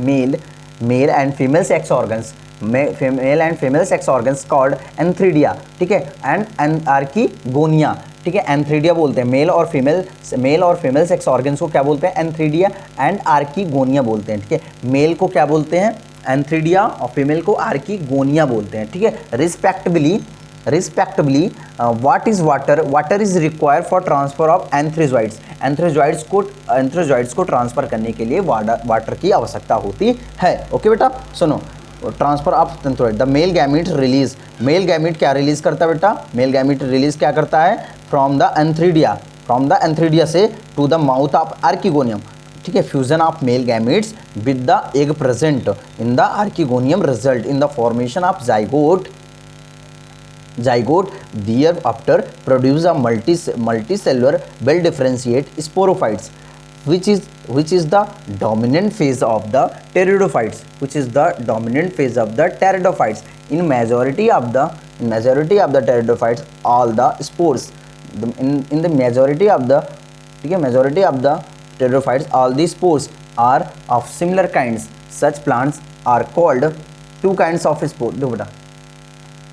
male and female sex organs. Male and female sex organs called antheridia, ठीक है, and archegonia, ठीक है, antheridia बोलते हैं, mail और female sex organs को क्या बोलते हैं, एंथ्रीडिया एंड आर्कीगोनिया बोलते हैं, ठीक है। मेल को क्या बोलते हैं, एंथ्रीडिया, और फीमेल को आर्कीगोनिया बोलते हैं, ठीक है। Respectively what is required for transfer of antherozoids को ट्रांसफर करने के लिए वाटर की आवश्यकता होती है। ओके बेटा, सुनो transfer of antherozoid, the male gamete क्या रिलीज करता है बेटा, मेल गैमीट रिलीज क्या करता है, फ्रॉम द एंथ्रीडिया से to the mouth of archegonium, ठीक है, fusion of male gametes with the egg present in the archegonium result in the formation of zygote thereafter produce a multicellular well differentiate sporophytes which is the dominant phase of the pteridophytes. In majority of the pteridophytes, all the spores in the majority of the pteridophytes, all the spores are of similar kinds. Such plants are called two kinds of spore. देखो बेटा,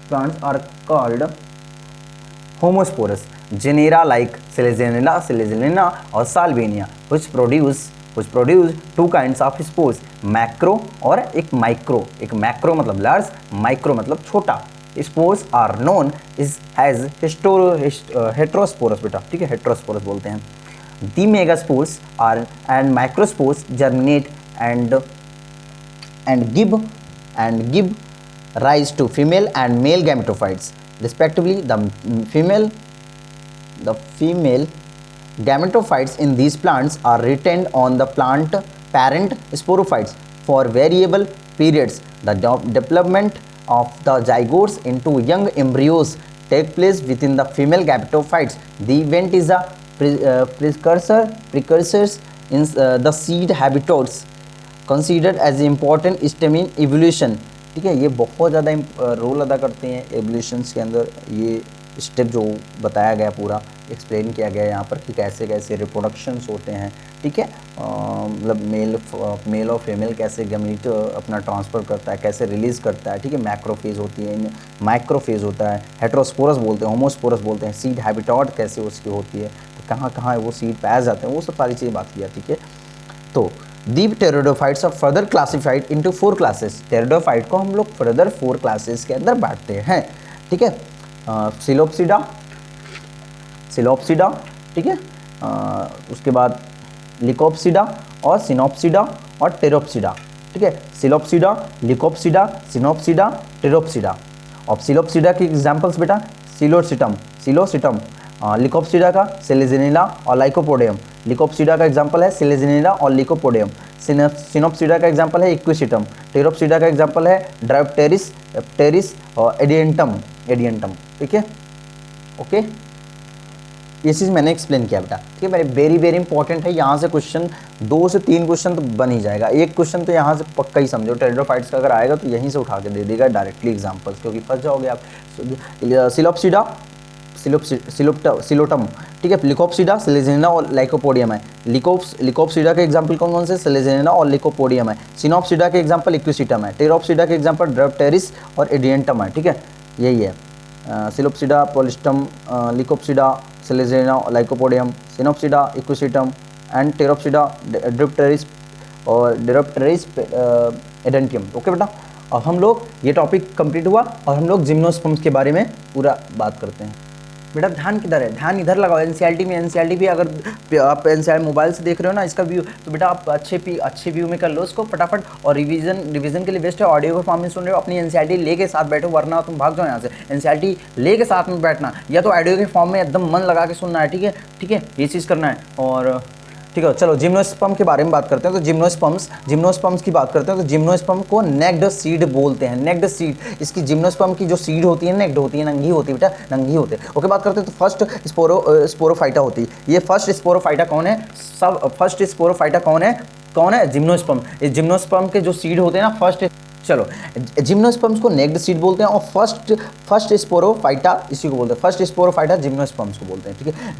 plants are called homosporous genera like Selaginella और Salvinia which produce two kinds of spores, macro और एक micro. एक macro मतलब large, micro मतलब छोटा. Spores are known as heterosporous बेटा, ठीक है, heterosporous बोलते हैं. The megaspores are and microspores germinate and give rise to female and male gametophytes respectively. The female gametophytes in these plants are retained on the plant parent sporophytes for variable periods. The development of the zygotes into young embryos take place within the female gametophytes. The event is a precursors in the seed habitats considered as important step in evolution. ठीक है, ये बहुत ज़्यादा role अदा करते हैं evolutions के अंदर. ये स्टेप जो बताया गया, पूरा एक्सप्लेन किया गया यहाँ पर कि कैसे कैसे रिप्रोडक्शंस होते हैं. ठीक है, मतलब मेल और फीमेल कैसे गैमीट अपना ट्रांसफ़र करता है, कैसे रिलीज़ करता है. ठीक है, मैक्रोफेज होती है, माइक्रोफेज होता है, हेटेरोस्पोरस बोलते हैं, होमोस्पोरस बोलते हैं, सीड हैबिटेट कैसे उसकी होती है, तो कहाँ कहाँ वो सीड पाए जाते हैं, वो सब सारी चीज़ें बात किया. ठीक है, तो the pteridophytes are further classified into 4 classes. Pteridophyte को हम लोग फर्दर 4 क्लासेस के अंदर बांटते हैं. ठीक है, सिलोप्सिडा, ठीक है, उसके बाद लिकोप्सिडा और सिनोप्सिडा और टेरोप्सिडा. ठीक है, सिलोप्सिडा, लिकोप्सिडा, सिनोप्सिडा, टेरोप्सिडा. और सिलोप्सिडा के एग्जांपल्स बेटा, सिलोसिटम, लिकोप्सिडा का सेलेजिनेला और लाइकोपोडियम. लिकोप्सिडा का एग्जांपल है सेलेजिनेला और लिकोपोडियम. सिनोप्सिडा का एग्जांपल है इक्विसिटम. टेरोप्सिडा का एग्जांपल है ड्रायोप्टेरिस और एडियंटम. ठीक है, ओके, ये चीज़ मैंने एक्सप्लेन किया बेटा. ठीक है, मेरे वेरी इंपॉर्टेंट है. यहाँ से क्वेश्चन 2 से 3 क्वेश्चन तो बन ही जाएगा. एक क्वेश्चन तो यहाँ से पक्का ही समझो, टेरिडोफाइट्स का अगर आएगा तो यहीं से उठा के दे देगा डायरेक्टली एग्जांपल्स, क्योंकि फंस जाओगे आप. Psilopsida, Psilotum. ठीक है, लिकोप्सिडा, सेलेजिनेला और लाइकोपोडियम है. लिकोप्सिडा के एग्जांपल कौन से, सेलेजिनेला और लिकोपोडियम है. सिनोप्सिडा के एग्जांपल इक्विसिटम है. टेरोप्सिडा के एग्जांपल ड्रायोप्टेरिस और एडियंटम है. ठीक है, यही है. Psilopsida, psilotum, lycopsida, selaginella, lycopodium, sphenopsida, equisetum and pteropsida, dryopteris और एडेंटियम. ओके बेटा, अब हम लोग ये टॉपिक कंप्लीट हुआ और हम लोग जिम्नोस्पर्म्स के बारे में पूरा बात करते हैं. बेटा ध्यान किधर है, ध्यान इधर लगाओ. एनसीईआरटी भी अगर आप एनसीईआरटी मोबाइल से देख रहे हो ना इसका व्यू, तो बेटा आप अच्छे व्यू में कर लो उसको फटाफट. और रिवीजन के लिए बेस्ट है. ऑडियो के फॉर्म में सुन रहे हो, अपनी एनसीईआरटी लेके साथ बैठो, वरना तुम भाग जाओ यहाँ से. एनसीईआरटी लेके साथ में बैठना, या तो ऑडियो के फॉर्म में एकदम मन लगा के सुनना है. ठीक है, ये चीज़ करना है. और ठीक है, चलो जिम्नोस्पर्म के बारे में बात करते हैं. तो जिम्नोस्पर्म्स की बात करते हैं. तो जिम्नोस्पर्म को नेक्ड सीड बोलते हैं. नेक्ड सीड, इसकी जिम्नोस्पर्म की जो सीड होती है नेक्ड होती है, नंगी होती है बेटा, नंगी होते हैं. ओके, बात करते हैं. तो फर्स्ट स्पोरोफाइटा होती है. ये फर्स्ट स्पोरोफाइटा कौन है, फर्स्ट स्पोरोफाइटा कौन है, जिम्नोस्पर्म. इस जिम्नोस्पर्म के जो सीड होते हैं ना फर्स्ट, चलो जिम्नोस्पर्म्स को नेक्ड सीड बोलते हैं. और फर्स्ट स्पोरोफाइटा इसी को बोलते हैं. फर्स्ट स्पोरोफाइटा जिम्नोस्पर्म्स को बोलते हैं. ठीक है,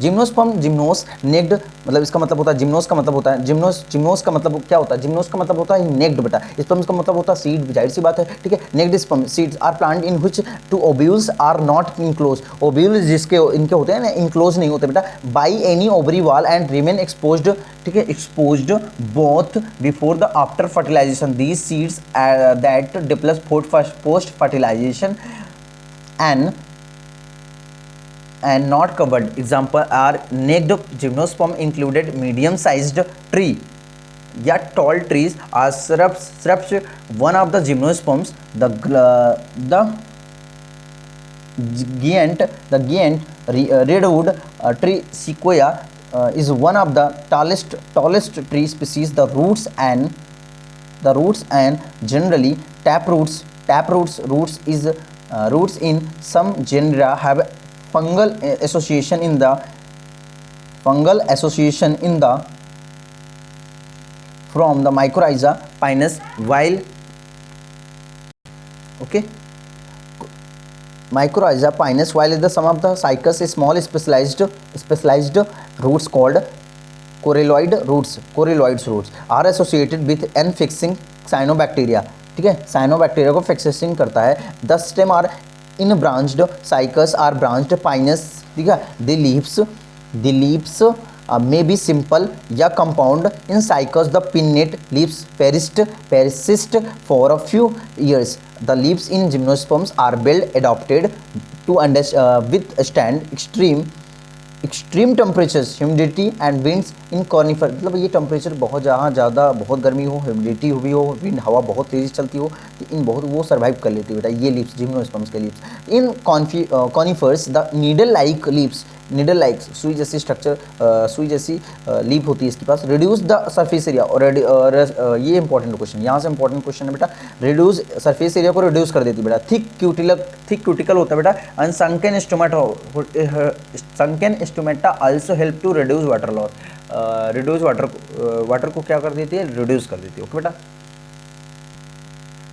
जिम्नोस नेक्ड, मतलब इसका मतलब होता है जिम्नोस का मतलब होता है जिम्नोस का मतलब क्या होता है, जिम्नोस का मतलब होता है नेक्ड बेटा. स्पर्म्स का मतलब होता है सीड, जाहिर सी बात है. ठीक है, naked sperm seeds are plant in which 2 ovules are not enclose. Ovule जिसके इनके होते हैं ना, इनक्लोज नहीं होते बेटा, by any ovary wall and remain exposed. ठीक है, exposed both before the after fertilization. These seeds that develops post fertilization and not covered. Example are naked gymnosperm included medium sized tree या tall trees are shrubs. One of the gymnosperms, the giant redwood tree sequoia is one of the tallest tree species. The roots and generally taproots roots in some genera have fungal association in the from the mycorrhiza pinus, while okay mycorrhiza pinus, while the some of the cycas small specialized roots called corylloids roots are associated with n-fixing cyanobacteria. ठीक है, cyanobacteria को fixation करता है. The stem are in-branched, cycas are branched, pinus, ठीक है, the leaves may be simple या compound. In cycas the pinnate leaves persist for a few years. The leaves in gymnosperms are well adapted to withstand extreme temperatures, humidity and winds in conifer. मतलब ये temperature बहुत ज़्यादा बहुत गर्मी हो, humidity भी हो, विंड हवा बहुत तेज़ी चलती हो, तो इन बहुत वो सर्वाइव कर लेती है बेटा ये लीव्स, जिम्नोस्पर्म्स के leaves. In conifers the needle like सुई जैसी स्ट्रक्चर, सुई जैसी लीफ होती है इसके पास. रिड्यूस द सरफेस एरिया, और ये इंपॉर्टेंट क्वेश्चन, यहाँ से इंपॉर्टेंट क्वेश्चन है बेटा. रिड्यूस सरफेस एरिया को रिड्यूस कर देती है बेटा. थिक क्यूटिकल होता है बेटा. And sunken stomata also help to reduce water loss. Reduce water को क्या कर देती है, रिड्यूस कर देती है. ओके बेटा,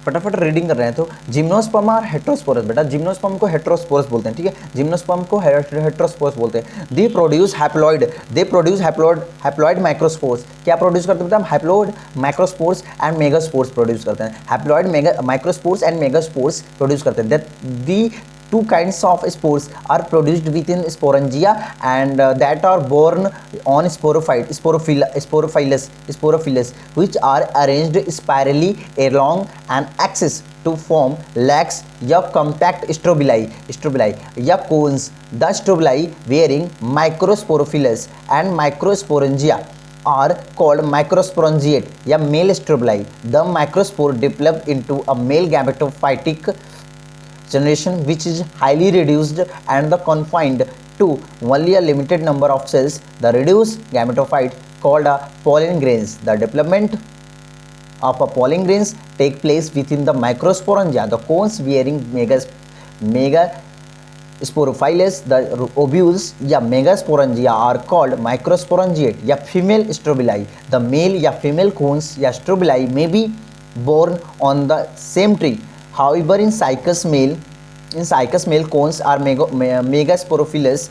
फटाफट रीडिंग कर रहे हैं. तो जिम्नोस्पर्म और हेट्रोस्पोरस बेटा, जिम्नोस्पर्म को हेट्रोस्पोरस बोलते हैं. ठीक है, जिम्नोस्पर्म को हेट्रोस्पोरस बोलते हैं. They produce haploid microspores. क्या प्रोड्यूस करते हैं बेटा, haploid microspores and megaspores produce करते हैं. Haploid microspores and megaspores produce करते हैं. दी two kinds of spores are produced within sporangia and that are born on sporophyllus, which are arranged spirally along an axis to form lax या compact strobili या cones. The strobili bearing microsporophylls and microsporangia are called microsporangiate या male strobili. The microspore develop into a male gametophytic generation which is highly reduced and the confined to only a limited number of cells. The reduced gametophyte called a pollen grains. The development of a pollen grains take place within the microsporangia. The cones bearing megasporophylls, the ovules या megasporangia are called microsporangiate या female strobili. The male या female cones या strobili may be born on the same tree. However, in cycas male cones are megasporophylls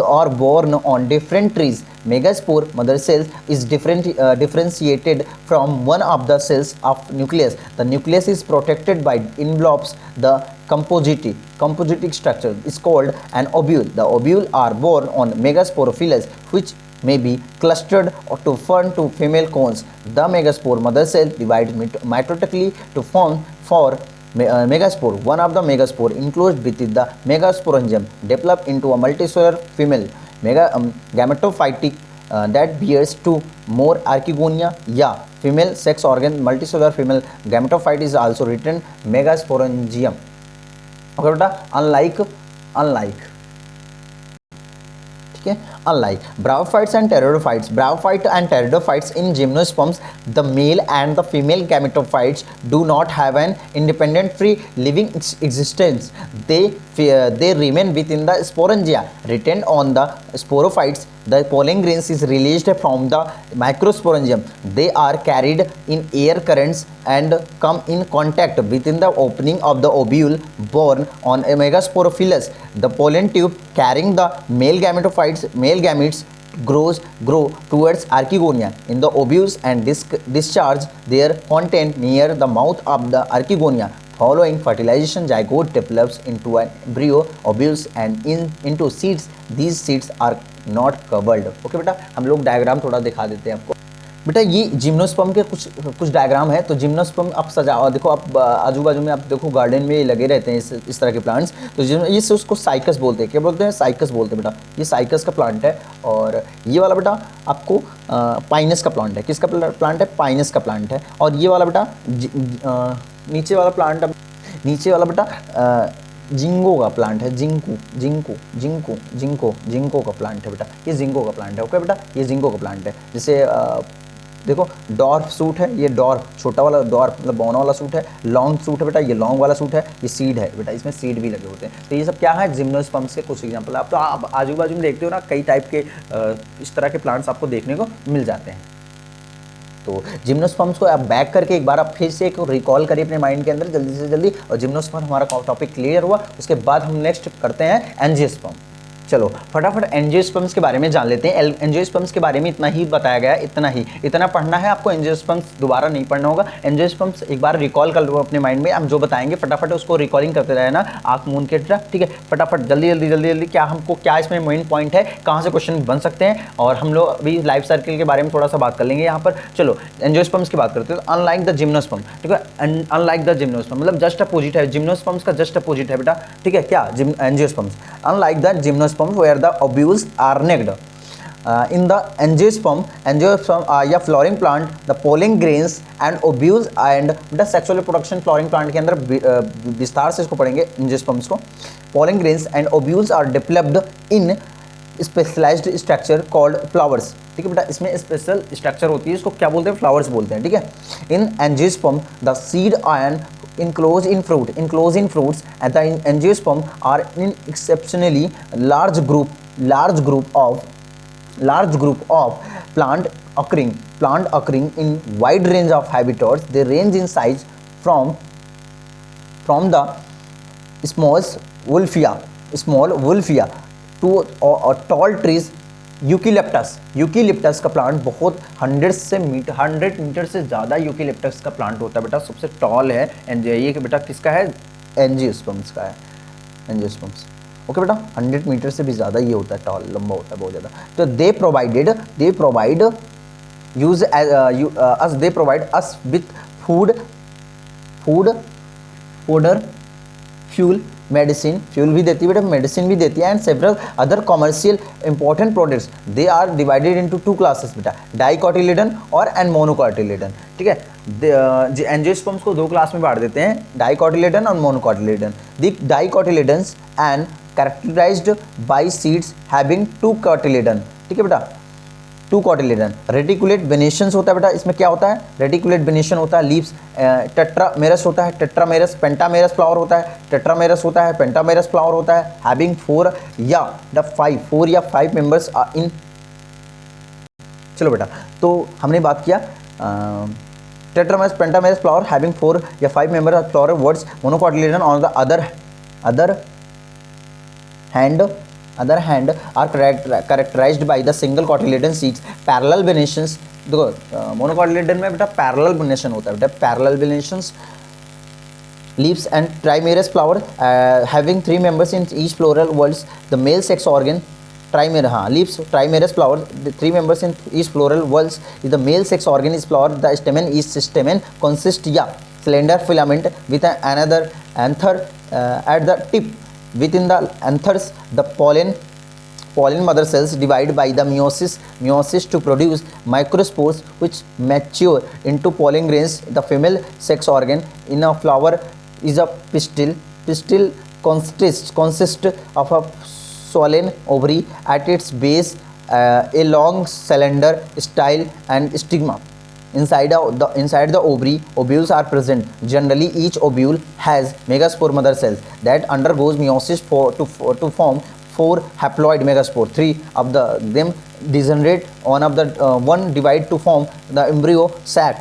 are born on different trees. Megaspore mother cells is differentiated from one of the cells of nucleus. The nucleus is protected by envelopes. The compositic structure is called an ovule. The ovule are born on megasporophylls which may be clustered to form two female cones. The megaspore mother cell divides mitotically to form four megaspore. One of the megaspore enclosed within the megasporangium develop into a multicellular female gametophyte that bears two more archegonia या female sex organ. Multicellular female gametophyte is also written megasporangium. Okay बेटा, unlike ठीक है, unlike bryophytes and pteridophytes in gymnosperms, the male and the female gametophytes do not have an independent free living existence. They remain within the sporangia. Retained on the sporophytes, the pollen grains is released from the microsporangium. They are carried in air currents and come in contact within the opening of the ovule born on a megasporophylls. The pollen tube carrying the male gametes grow towards archegonia in the ovules and discharge their content near the mouth of the archegonia. Following fertilization, zygote develops into an embryo, ovules and into seeds. These seeds are not covered. Okay बेटा, हम लोग diagram थोड़ा दिखा देते हैं आपको. बेटा ये जिम्नोस्पर्म के कुछ डायग्राम है. तो जिम्नोस्पर्म आप देखो, आप आजू बाजू में आप देखो गार्डन में लगे रहते हैं इस तरह के प्लांट्स. तो ये से उसको साइकस बोलते हैं. क्या बोलते हैं? साइकस बोलते हैं बेटा. ये साइकस का प्लांट है. और ये वाला बेटा आपको पाइनस का प्लांट है. किसका प्लांट है? पाइनस का प्लांट है. और ये वाला बेटा नीचे वाला बेटा जिंको का प्लांट है, ginkgo ginkgo ginkgo ginkgo ginkgo का प्लांट है बेटा, ये जिंको का प्लांट है। ओके बेटा, ये जिंको का प्लांट है। जैसे देखो डॉर्फ सूट है, ये डॉर्फ छोटा वाला डॉर्फ मतलब बौना वाला सूट है। लॉन्ग सूट है बेटा, ये लॉन्ग वाला सूट है। ये सीड है बेटा, इसमें सीड भी लगे होते हैं। तो ये सब क्या है, जिम्नोस्पर्म्स के कुछ एग्जाम्पल। आप तो आप आजू बाजू में देखते हो ना, कई टाइप के इस तरह के प्लांट्स आपको देखने को मिल जाते हैं। तो जिम्नोस्पर्म्स को आप बैक करके एक बार आप फिर से एक रिकॉल करिए अपने माइंड के अंदर जल्दी से जल्दी। और जिम्नोस्पर्म हमारा टॉपिक क्लियर हुआ, उसके बाद हम नेक्स्ट करते हैं एंजियोस्पर्म। चलो फटाफट एंजियोस्पर्म्स के बारे में जान लेते हैं। एंजियोस्पर्म्स के बारे में इतना ही बताया गया है, इतना पढ़ना है आपको। एंजियोस्पर्म्स दोबारा नहीं पढ़ना होगा। एंजियोस्पर्म्स एक बार रिकॉल कर लो अपने माइंड में। हम जो बताएंगे फटाफट उसको रिकॉलिंग करते रहे ना, आँख मूंद के। ठीक है, फटाफट जल्दी जल्दी जल्दी जल्दी क्या हमको क्या इसमें मेन पॉइंट है, कहाँ से क्वेश्चन बन सकते हैं। और हम लोग अभी लाइफ सर्किल के बारे में थोड़ा सा बात कर लेंगे यहाँ पर। चलो एंजियोस्पर्म्स की बात करते हैं। अनलाइक द जिम्नोस्पर्म, ठीक है, अनलाइक द जिम्नोस्पर्म मतलब जस्ट अपोजिट है, जिम्नोस्पर्म्स का जस्ट अपोजिट है बेटा। ठीक है, क्या angiosperms unlike the gymnosperm where the ovules are naked. In the angiosperm या flowering plant, the pollen grains and ovules and the sexual reproduction flowering plant के अंदर विस्तार से इसको पढ़ेंगे angiosperms को। pollen grains and ovules are developed in specialized structure called flowers। ठीक है बेटा, इसमें स्पेशल स्ट्रक्चर होती है, इसको क्या बोलते हैं, फ्लावर्स बोलते हैं। ठीक है, इन angiosperm the seed and enclosed in fruits and the angiosperm are in exceptionally large group of plant occurring in wide range of habitats. They range in size from the small wolfia to tall trees। Eucalyptus का plant बहुत 100 metre से ज़्यादा eucalyptus का plant होता है बेटा। सबसे toll है ये कि बेटा किसका है, एंजियोस्पर्म्स का है, एंजियोस्पर्म्स। ओके बेटा, 100 मीटर से भी ज़्यादा ये होता है, टॉल लंबा होता है बहुत ज़्यादा। तो they provide us with food fodder fuel fuel भी देती है बेटा, मेडिसिन भी देती है, and several other commercial important products. They are divided into 2 classes बेटा, डाइकोटिलेडन और मोनोकोटिलेडन। ठीक है, एंजियोस्पर्म्स को 2 क्लास में बांट देते हैं, डाइकोटिलेडन और monocotyledon. The dicotyledons and characterized by seeds having 2 cotyledon. ठीक है बेटा, 2 कोटिलेडन। रेटिकुलेट वेनेशंस होता है बेटा, इसमें क्या होता है, रेटिकुलेट वेनेशन होता है। लीव्स टेट्रामेरस होता है, टेट्रामेरस पेंटामेरस फ्लावर होता है, टेट्रामेरस होता है, पेंटामेरस फ्लावर होता है। हैविंग 4 या 5 मेंबर्स इन। चलो बेटा, तो हमने बात किया टेट्रामेरस पेंटामेरस फ्लावर हैविंग 4 या 5 members flower words. Monocotyledon on the other hand are characterized by the single cotyledon seeds, parallel venations। देखो मोनोकोटिलेडन में बेटा पैरेलल वेनेशन होता है बेटा, parallel venations. leaves and trimerous flower having 3 members in each floral whorls। the male sex organ leaves trimerous flower, the 3 members in each floral whorls is the male sex organ is flower। the stamen consists slender filament with another anther at the tip। within the anthers the pollen mother cells divide by the meiosis to produce microspores which mature into pollen grains। the female sex organ in a flower is a pistil consists of a swollen ovary at its base, a long cylinder style and stigma। Inside the ovary, ovules are present। Generally, each ovule has megaspore mother cells that undergoes meiosis to form 4 haploid megaspore। 3 of them degenerate, one divide to form the embryo sac।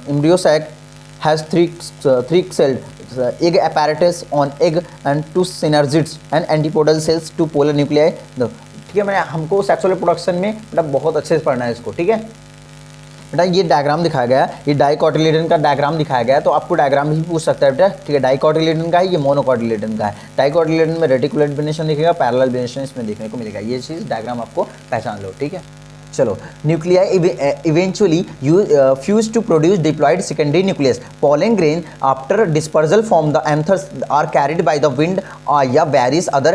Embryo sac has 3 celled egg apparatus on egg and 2 synergids and antipodal cells, 2 polar nuclei। ठीक है, मैंने हमको sexual reproduction में मतलब बहुत अच्छे से पढ़ना है इसको। ठीक है बेटा, ये डायग्राम दिखाया गया है, ये डाइकोटिलेडन का डायग्राम दिखाया गया है। तो आपको डायग्राम भी पूछ सकता है बेटा। ठीक है, डाइकोटिलेडन का है, ये मोनोकोटिलेडन का है। डाइकोटिलेडन में रेटिकुलेट वेनेशन दिखेगा, पैरेलल वेनेशन इसमें देखने को मिलेगा। ये चीज़ डायग्राम आपको पहचान लो। ठीक है, चलो nuclei eventually fuse to produce diploid secondary nucleus. pollen grain after dispersal from the anthers are carried by the wind या various other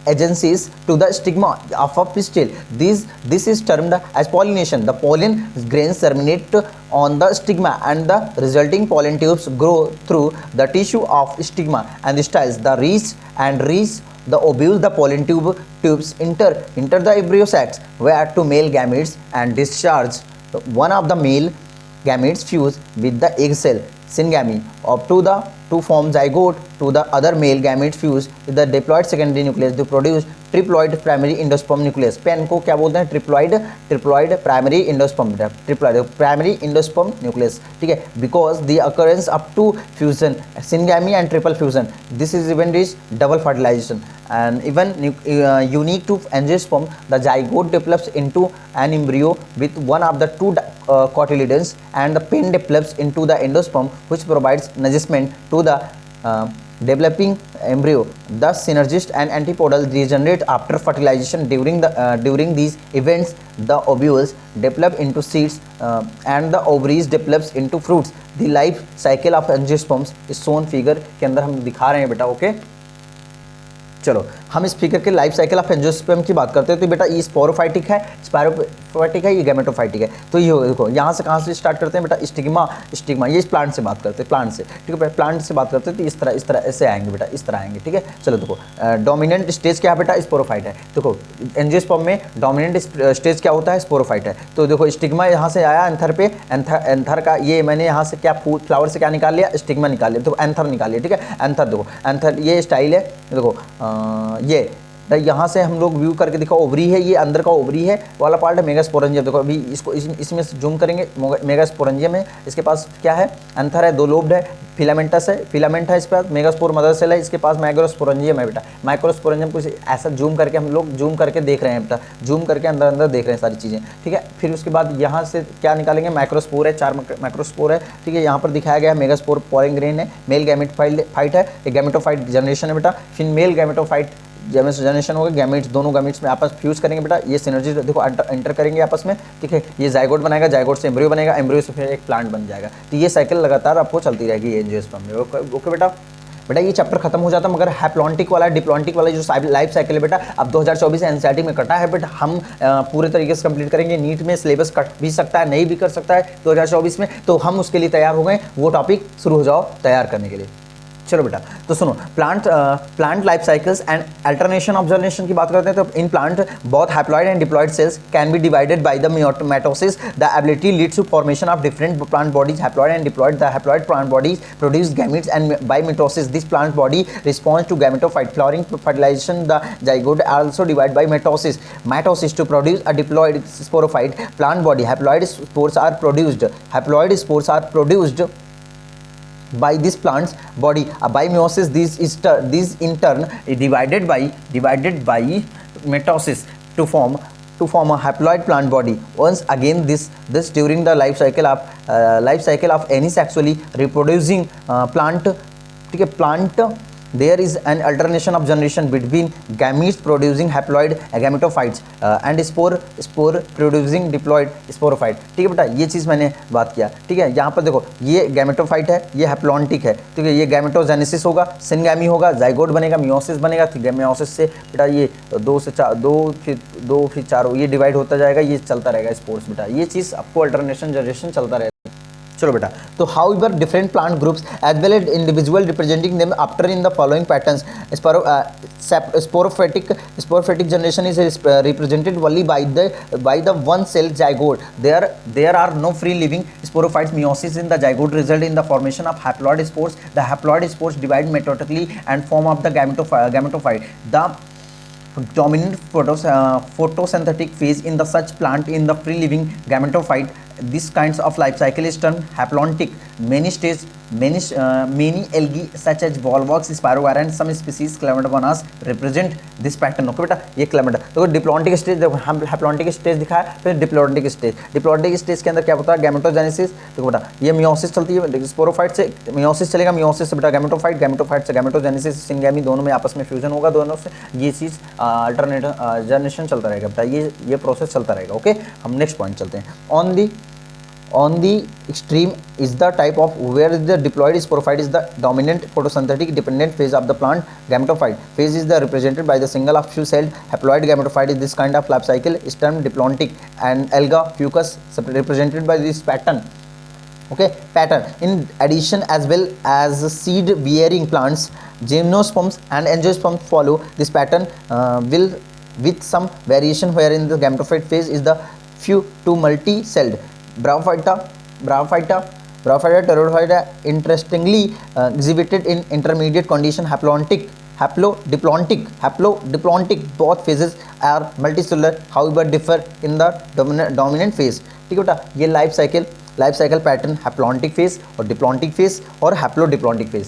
agencies to the stigma of a pistil. This is termed as pollination. The pollen grains germinate on the stigma and the resulting pollen tubes grow through the tissue of stigma and stils. The reach the ovules. The pollen tubes enter the embryo sacs where two male gametes and discharge. One of the male gametes fuse with the egg cell syngamy up to the to form zygote. To the other male gametes fuse with the diploid secondary nucleus to produce triploid primary endosperm nucleus. PEN को क्या बोलते हैं? Triploid primary endosperm, triploid primary endosperm nucleus, ठीक है। Because the occurrence up to fusion syngamy and triple fusion, this is even is double fertilization and even unique to angiosperm, the zygote develops into an embryo with one of the two cotyledons and the pin develops into the endosperm which provides nourishment to the developing embryo. Thus synergist and antipodal regenerate after fertilization. During these events the ovules develop into seeds and the ovaries develops into fruits. The life cycle of angiosperms is shown figure के अंदर हम दिखा रहे हैं बेटा, okay. चलो हम इस फिगर के लाइफ साइकिल ऑफ एंजियोस्पर्म की बात करते हैं। तो बेटा ये स्पोरोफाइटिक है, ये गैमेटोफाइटिक है। तो ये देखो यहाँ से कहाँ से स्टार्ट करते हैं बेटा? स्टिग्मा ये इस प्लांट से बात करते हैं, प्लांट से, ठीक है। प्लांट से बात करते हैं तो इस तरह ऐसे आएंगे बेटा, इस तरह आएंगे, ठीक है। चलो देखो डोमिनेंट स्टेज क्या है बेटा? स्पोरोफाइट है। देखो एंजियोस्पर्म में डोमिनेंट स्टेज क्या होता है? स्पोरोफाइट है। तो देखो स्टिग्मा यहाँ से आया एंथर पे, एंथर का ये मैंने यहाँ से क्या फ्लावर से क्या निकाल लिया? स्टिग्मा निकाल लिया, तो एंथर निकाल लिया, ठीक है। एंथर देखो, एंथर ये स्टाइल है, देखो ये यहाँ से हम लोग व्यू करके देखो ओवरी है, ये अंदर का ओवरी है वाला पार्ट है मेगास्पोरेंजियम। देखो अभी इसको इसमें से जूम करेंगे, मेगास्पोरेंजियम है, इसके पास क्या है? एंथर है, दो लोब्ड है, फिलामेंटस है, फिलामेंट है, इसके पास मेगास्पोर मदर सेल है, इसके पास माइक्रोस्पोरेंजियम है बेटा। माइक्रोस्पोरेंजियम कुछ ऐसा जूम करके हम लोग जूम करके देख रहे हैं बेटा, जूम करके अंदर देख रहे हैं सारी चीज़ें, ठीक है। फिर उसके बाद यहाँ से क्या निकालेंगे? माइक्रोस्पोर है, 4 माइक्रोस्पोर है, ठीक है। यहाँ पर दिखाया गया है मेगास्पोर पोलिंग ग्रेन है, मेल गैमेटोफाइट है, ये गैमेटोफाइट जनरेशन है बेटा। फिर मेल गैमेटोफाइट जनरेशन होगा, गैमेट्स दोनों गैमेट्स में आपस फ्यूज करेंगे बेटा, ये सिनर्जी देखो एंटर करेंगे आपस में, ठीक है। ये जाइगोट बनाएगा, जाइगोट से एम्ब्रियो बनेगा, एम्ब्रियो से फिर एक प्लांट बन जाएगा। तो ये साइकिल लगातार आपको चलती रहेगी एंजियोस्पर्म में, ओके बेटा। ये चैप्टर खत्म हो जाता, मगर हैप्लॉन्टिक वाला डिप्लॉन्टिक वाला जो लाइफ साइकिल है बेटा, अब 2024 एनसीईआरटी में कटा है, बट हम पूरे तरीके से कंप्लीट करेंगे। नीट में सिलेबस कट भी सकता है, नहीं भी कर सकता है 2024 में, तो हम उसके लिए तैयार हो गए। वो टॉपिक शुरू हो जाओ तैयार करने के लिए। चलो बेटा, तो सुनो, plant life cycles and alternation observation की बात करते हैं। तो in plant both haploid and diploid cells can be divided by the mitosis. The ability leads to formation of different plant bodies, haploid and diploid. The haploid plant bodies produce gametes and by mitosis this plant body response to gametophyte flowering fertilisation. The zygote also divide by mitosis to produce a diploid sporophyte plant body. Haploid spores are produced by this plant's body by meiosis. These in turn divided by mitosis to form a haploid plant body. Once again this during the life cycle of any sexually reproducing plant, ठीक है, plant there is an alternation of generation between gametes producing haploid gametophytes and spore producing diploid sporophyte, ठीक है बेटा। ये चीज़ मैंने बात किया, ठीक है। यहाँ पर देखो ये गैमेटोफाइट है, ये हैप्लॉन्टिक है, ठीक है। ये गैमेटोजेनेसिस होगा, सिनगैमी होगा, जाइगोट बनेगा, मियोसिस बनेगा, ठीक है। मियोसिस से बेटा ये 2 से 4 2 फिर 4 ये डिवाइड होता जाएगा, ये चलता रहेगा स्पोर्स बेटा। ये चीज़ आपको अल्टरनेशन जनरेशन चलता रहेगा। चलो बेटा, तो however different plant groups as well as individual representing them after in the following patterns. Sporophytic generation is represented only by the one cell zygote. There are no free living sporophytes. Meiosis in the zygote result in the formation of haploid spores. The haploid spores divide mitotically and form of the gametophyte. The dominant photosynthetic phase in the such plant in the free living gametophyte. This kinds of life cycle is termed haplontic. Many algae such as volvox, spirogyra and some species Chlamydomonas represent this pattern. Okay बेटा, ये क्लैमिडा। तो diplontic stage, देखो हम haplontic stage दिखाया, फिर diplontic stage के अंदर क्या होता है? गैमेटोजेनेसिस। देखो बेटा ये मियोसिस चलती है, स्पोरोफाइट से मियोसिस चलेगा, मियोसिस से बेटा गैमेटोफाइट से गैमेटोजेनेसिस, सिनगैमी दोनों में आपस में फ्यूजन होगा दोनों से। ये चीज़ अल्टरनेट जनरेशन चलता रहेगा बेटा, ये प्रोसेस चलता रहेगा, ओके। हम नेक्स्ट पॉइंट चलते हैं। On the On the extreme is the type of where the diploid sporophyte is the dominant photosynthetic dependent phase of the plant gametophyte. Phase is the represented by the single of few celled haploid gametophyte. Is this kind of life cycle is termed diplontic, and alga fucus represented by this pattern. Okay, pattern. In addition, as well as seed bearing plants, gymnosperms and angiosperms follow this pattern will with some variation, wherein the gametophyte phase is the few to multi-celled. Bryophyta, pteridophyta interestingly exhibited in intermediate condition haplodiplontic. Both phases are multicellular, however differ in the dominant phase. ठीक है बेटा, ये life cycle pattern haplontic phase और diplontic phase और haplodiplontic phase,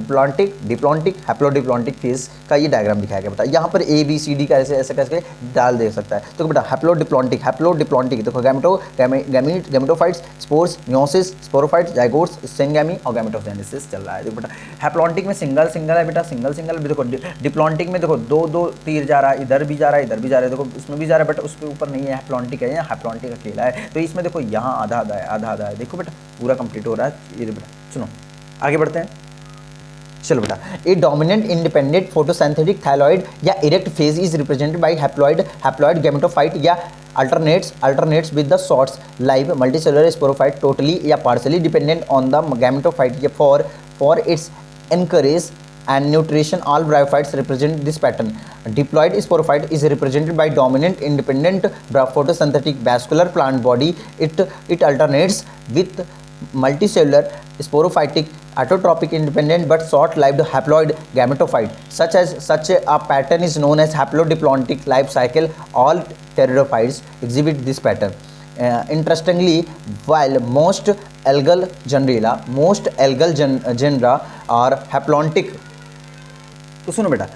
haplontic diplontic haplodiplontic phase का ये diagram दिखाया गया बेटा। यहाँ पर ए बी सी डी का ऐसे करके डाल दे सकता है। तो बेटा हैप्लोडिप्लॉन्टिक देखो gametophytes, spores, meiosis, sporophytes, zygotes, syngamy और गैमेटोजेनेसिस चल रहा है। देखो बेटा हैप्लॉन्टिक में सिंगल है बेटा, सिंगल देखो। डिप्लॉन्टिक में देखो दो तीर जा रहा है, इधर भी जा रहा है, इधर भी जा रहा है, देखो उसमें भी जा रहा है बट उसके ऊपर नहीं है, हैप्लॉन्टिक है, हैप्लॉन्टिक अकेला है। तो इसमें देखो यहाँ आधा है, देखो बेटा पूरा कंप्लीट हो रहा है। ये बेटा सुनो आगे बढ़ते हैं, चलो बेटा। ए डोमिनेंट इंडिपेंडेंट फोटोसिंथेटिक थायलॉइड या erect phase is represented by haploid gametophyte या alternates with the sorts live multicellular sporophyte totally या partially dependent on the gametophyte for its encourage and nutrition. All bryophytes represent this pattern. Diploid sporophyte is represented by dominant independent photosynthetic vascular plant body. It alternates with multicellular sporophytic autotropic independent but short-lived haploid gametophyte. Such a pattern is known as haplodiplontic life cycle. All pteridophytes exhibit this pattern. Interestingly, while most algal genera are haplontic, तो सुनो बेटा,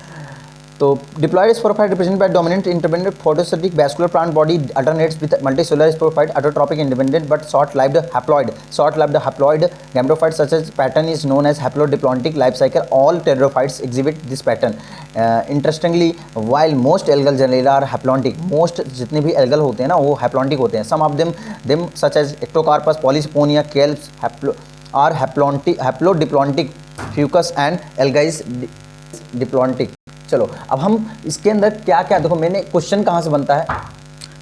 तो diploid sporophyte represented by dominant independent photosynthetic vascular plant body alternates with multicellular sporophyte autotrophic independent but short lived haploid gametophyte. Such a pattern is known as haplodiplontic life cycle. All pteridophytes exhibit this pattern. Interestingly, while most algal genera are haplontic, most जितने भी algal होते हैं ना वो haplontic होते हैं. Some of them such as Ectocarpus, Polysiponia, Kelps are haplodiplontic. Fucus and algae is diplontic. चलो अब हम इसके अंदर क्या क्या देखो, मैंने क्वेश्चन कहाँ से बनता है,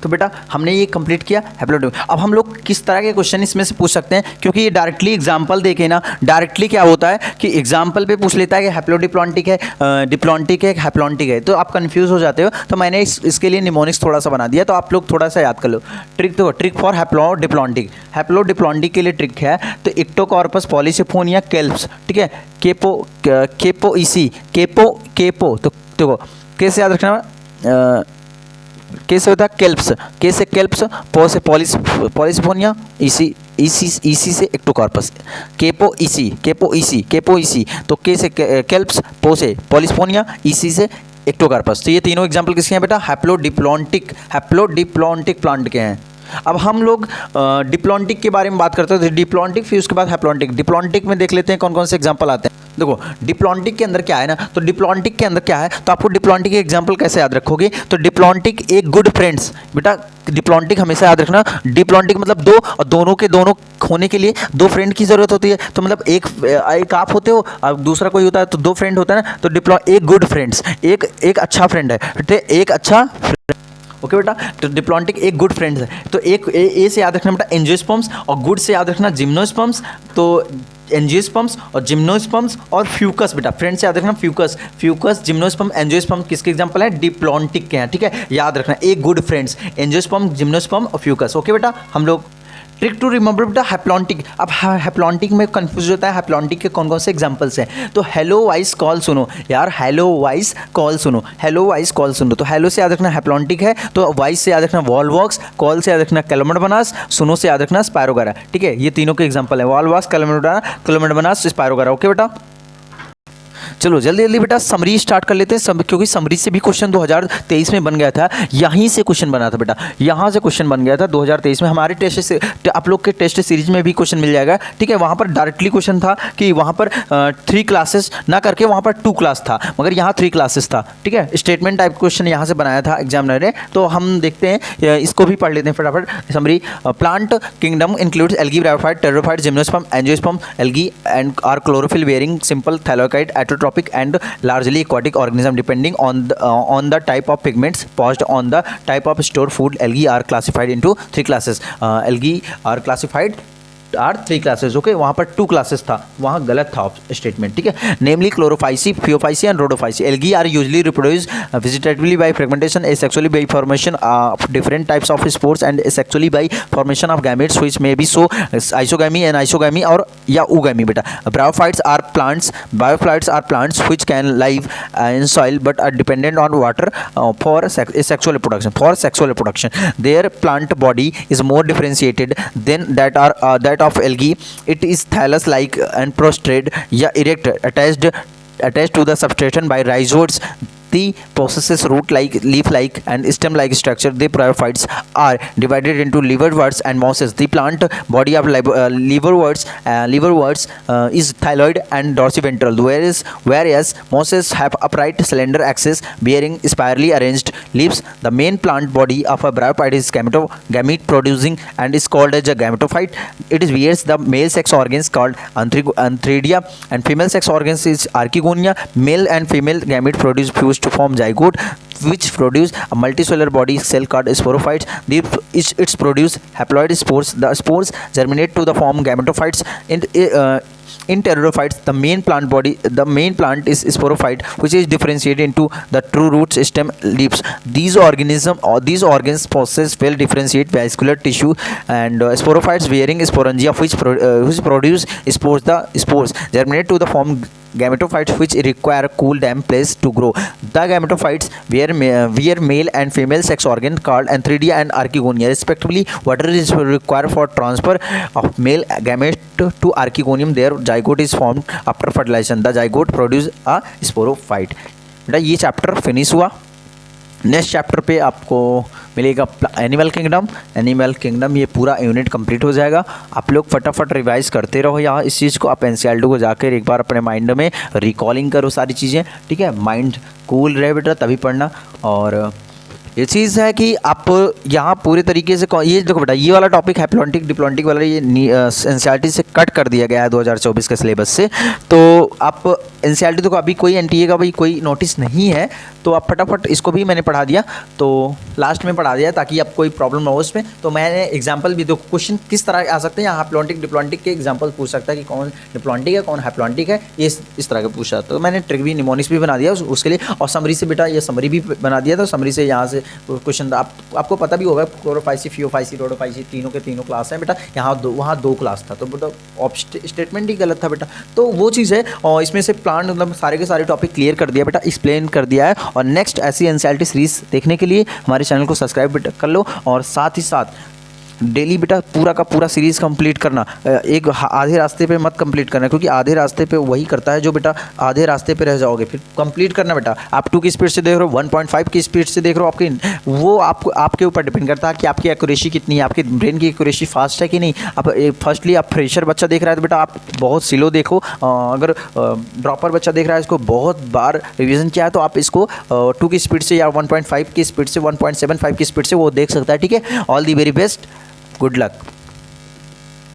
तो बेटा हमने ये कंप्लीट किया हैप्लोडिप्लॉन्टिक। अब हम लोग किस तरह के क्वेश्चन इसमें से पूछ सकते हैं, क्योंकि ये डायरेक्टली एग्जांपल देके ना डायरेक्टली क्या होता है कि एग्जांपल पे पूछ लेता है कि हैप्लोडिप्लॉन्टिक है, डिप्लॉन्टिक है, हैप्लॉन्टिक है, तो आप कंफ्यूज हो जाते हो। तो मैंने इसके लिए निमोनिक्स थोड़ा सा बना दिया, तो आप लोग थोड़ा सा याद कर लो। ट्रिक देखो, ट्रिक फॉर हैप्लोडिप्लॉन्टिक के लिए ट्रिक है तो इक्टोकॉर्पस, पॉलीसिफोनिया, केल्प्स, ठीक है, केपो इसी केपो तो देखो कैसे याद रखना, कैसे होता है केल्प्स, कैसे केल्प्स, पो से पॉलीसिफोनिया, इसी से एक्टोकार्पस, केपो इसी तो कैसे केल्प्स, पो से पॉलीसिफोनिया, इसी से एक्टोकार्पस। तो ये तीनों एग्जांपल किसके हैं बेटा, हैप्लोडिप्लॉन्टिक प्लांट के हैं। अब हम लोग डिप्लॉन्टिक के बारे में बात करते हैं, तो डिप्लॉन्टिक फिर उसके बाद हैप्लॉन्टिक। डिप्लॉन्टिक में देख लेते हैं कौन कौन से एग्जांपल आते हैं। देखो डिप्लॉन्टिक के अंदर क्या है ना, तो डिप्लॉन्टिक के अंदर क्या है, तो आपको डिप्लॉन्टिक के एग्जांपल कैसे याद रखोगे, तो डिप्लॉन्टिक एक गुड फ्रेंड्स बेटा, डिप्लॉन्टिक हमेशा याद रखना, डिप्लॉन्टिक मतलब दो, और दोनों के दोनों होने के लिए दो फ्रेंड की जरूरत होती है। तो मतलब एक आप होते हो और दूसरा कोई होता है, तो दो फ्रेंड होता है ना, तो एक गुड फ्रेंड्स, एक अच्छा फ्रेंड है, एक अच्छा ओके बेटा। तो डिप्लॉन्टिक एक गुड फ्रेंड्स है, तो एक ए से याद रखना बेटा एंजियोस्पर्म्स, और गुड से याद रखना जिम्नोस्पर्म्स। तो एंजियोस्पर्म्स और जिम्नोस्पर्म्स और फ्यूकस बेटा, फ्रेंड्स से याद रखना फ्यूकस जिम्नोस्पर्म एंजियोस्पर्म किसके एग्जांपल है, डिप्लॉन्टिक के हैं, ठीक है, याद रखना एक गुड फ्रेंड्स एंजियोस्पर्म, जिम्नोस्पर्म और फ्यूकस। ओके बेटा, हम लोग ट्रिक टू रिमेंबर बेटा हैप्लॉन्टिक। अब हैप्लॉन्टिक में कंफ्यूज होता है, हैप्लॉन्टिक के कौन कौन से एग्जांपल्स हैं, तो हेलो वॉइस कॉल सुनो यार, हेलो वॉइस कॉल सुनो, तो हेलो से याद रखना हैप्लॉन्टिक है, तो वॉइस से याद रखना वॉलवॉक्स, कॉल से याद रखना कैलोमेडोमोनास, सुनो से याद रखना स्पायरोगारा, ठीक है, ये तीनों के एग्जांपल है, वॉलवॉक्स, कैलोमेडोमोनास, स्पायरोगारा। ओके बेटा, चलो जल्दी जल्दी बेटा समरी स्टार्ट कर लेते हैं, क्योंकि समरी से भी क्वेश्चन 2023 में बन गया था, यहीं से क्वेश्चन बना था बेटा, यहाँ से क्वेश्चन बन गया था 2023 में। हमारे टेस्ट से आप लोग के टेस्ट सीरीज में भी क्वेश्चन मिल जाएगा, ठीक है। वहाँ पर डायरेक्टली क्वेश्चन था कि वहाँ पर 3 क्लासेस ना करके वहाँ पर 2 क्लास था, मगर यहाँ 3 क्लासेस था, ठीक है। स्टेटमेंट टाइप क्वेश्चन यहाँ से बनाया था एग्जामिनर ने। तो हम देखते हैं, इसको भी पढ़ लेते हैं फटाफट summary. Plant kingdom includes algae, bryophyte, pteridophyte, gymnosperm, angiosperm, algae and are chlorophyll bearing, simple, thalloid, autotrophic and largely aquatic organism depending on the type of pigments paused on the type of stored food. Algae are classified into 3 classes. Algae are classified are 3 classes, okay. वहाँ पर 2 classes था, वहाँ गलत था statement, ठीक है। Namely chlorophyceae, phaeophyceae and rhodophyceae. Algae are usually reproduce vegetatively by fragmentation, asexually by formation of different types of spores and asexually by formation of gametes which may be so isogamy and isogamy और या oogamie बेटा। Bryophytes are plants, bryophytes are plants which can live in soil but are dependent on water for sexual reproduction. Their plant body is more differentiated than that of algae. It is thallus like and prostrate या erect attached to the substratum by rhizoids. The possesses root-like, leaf-like, and stem-like structure. The bryophytes are divided into liverworts and mosses. The plant body of liverworts is thyloid and dorsiventral, whereas mosses have upright, slender axis bearing spirally arranged leaves. The main plant body of a bryophyte is gamete-producing and is called as a gametophyte. It bears the male sex organs called antheridia and female sex organs is archegonia. Male and female gamete produce fused to form zygote, which produce a multicellular body cell called sporophytes. It's produce haploid spores. The spores germinate to the form gametophytes. In pteridophytes, the main plant is sporophyte, which is differentiated into the true roots, stem, leaves. These organs possess well differentiated vascular tissue and sporophytes bearing sporangia, which produce spores. The spores germinate to the form gametophytes, which require cool damp place to grow. The gametophytes bear male and female sex organ called antheridia and archegonia respectively. Water is required for transfer of male gamete to archegonium. Their zygote is formed after fertilization. The zygote produce a sporophyte. बेटा ये chapter finish हुआ। Next chapter पे आपको मिलेगा animal kingdom. ये पूरा unit complete हो जाएगा। आप लोग फटाफट रिवाइज करते रहो यहाँ इस चीज़ को। आप एनसीईआरटी को जाकर एक बार अपने माइंड में रिकॉलिंग करो सारी चीज़ें, ठीक है। माइंड कूल रहे बेटा तभी पढ़ना। और ये चीज़ है कि आप यहाँ पूरे तरीके से ये देखो बेटा, ये वाला टॉपिक हैप्लॉन्टिक डिप्लॉन्टिक वाला ये एनसीईआरटी से कट कर दिया गया है 2024 के सिलेबस से। तो आप एनसीईआरटी तो अभी कोई एनटीए का भाई कोई नोटिस नहीं है, तो आप फटाफट इसको भी मैंने पढ़ा दिया, तो लास्ट में पढ़ा दिया ताकि आप कोई प्रॉब्लम ना हो उसमें। तो मैंने एग्जाम्पल भी, देखो क्वेश्चन किस तरह आ सकते हैं यहाँ, हैप्लॉन्टिक डिप्लॉन्टिक के एग्जाम्पल पूछ सकता है कि कौन डिप्लॉन्टिक है कौन हैप्लॉन्टिक है, ये इस तरह का पूछा। तो मैंने ट्रिक भी निमोनिक्स भी बना दिया उसके लिए। और समरी से बेटा ये समरी भी बना दिया था। समरी से यहाँ से क्वेश्चन आपको पता भी होगा, क्लोरोफाइसी, फियोफाइसी, रोडोफाइसी तीनों के तीनों क्लास हैं बेटा। वहाँ दो क्लास था, तो बेटा स्टेटमेंट ही गलत था बेटा। तो वो चीज़ है। और इसमें से प्लांट मतलब सारे के सारे टॉपिक क्लियर कर दिया बेटा, एक्सप्लेन कर दिया है। और नेक्स्ट ऐसी एनसीईआरटी सीरीज देखने के लिए हमारे चैनल को सब्सक्राइब कर लो। और साथ ही साथ डेली बेटा पूरा का पूरा सीरीज कंप्लीट करना, एक आधे रास्ते पे मत कंप्लीट करना, क्योंकि आधे रास्ते पे वही करता है जो बेटा आधे रास्ते पे रह जाओगे। फिर कंप्लीट करना बेटा। आप 2 की स्पीड से देख रहे हो, 1.5 की स्पीड से देख रहे हो, वो आपके ऊपर डिपेंड करता है कि आपकी एक्यूरेसी कितनी है, आपके ब्रेन की एक्यूरेसी फास्ट है कि नहीं। आप फर्स्टली आप फ्रेशर बच्चा देख रहा है तो बेटा आप बहुत स्लो देखो। अगर ड्रॉपर बच्चा देख रहा है, इसको बहुत बार रिविजन किया है, तो आप इसको 2 की स्पीड से या 1.5 की स्पीड से, 1.75 की स्पीड से वो देख सकता है, ठीक है। All the very best, good luck.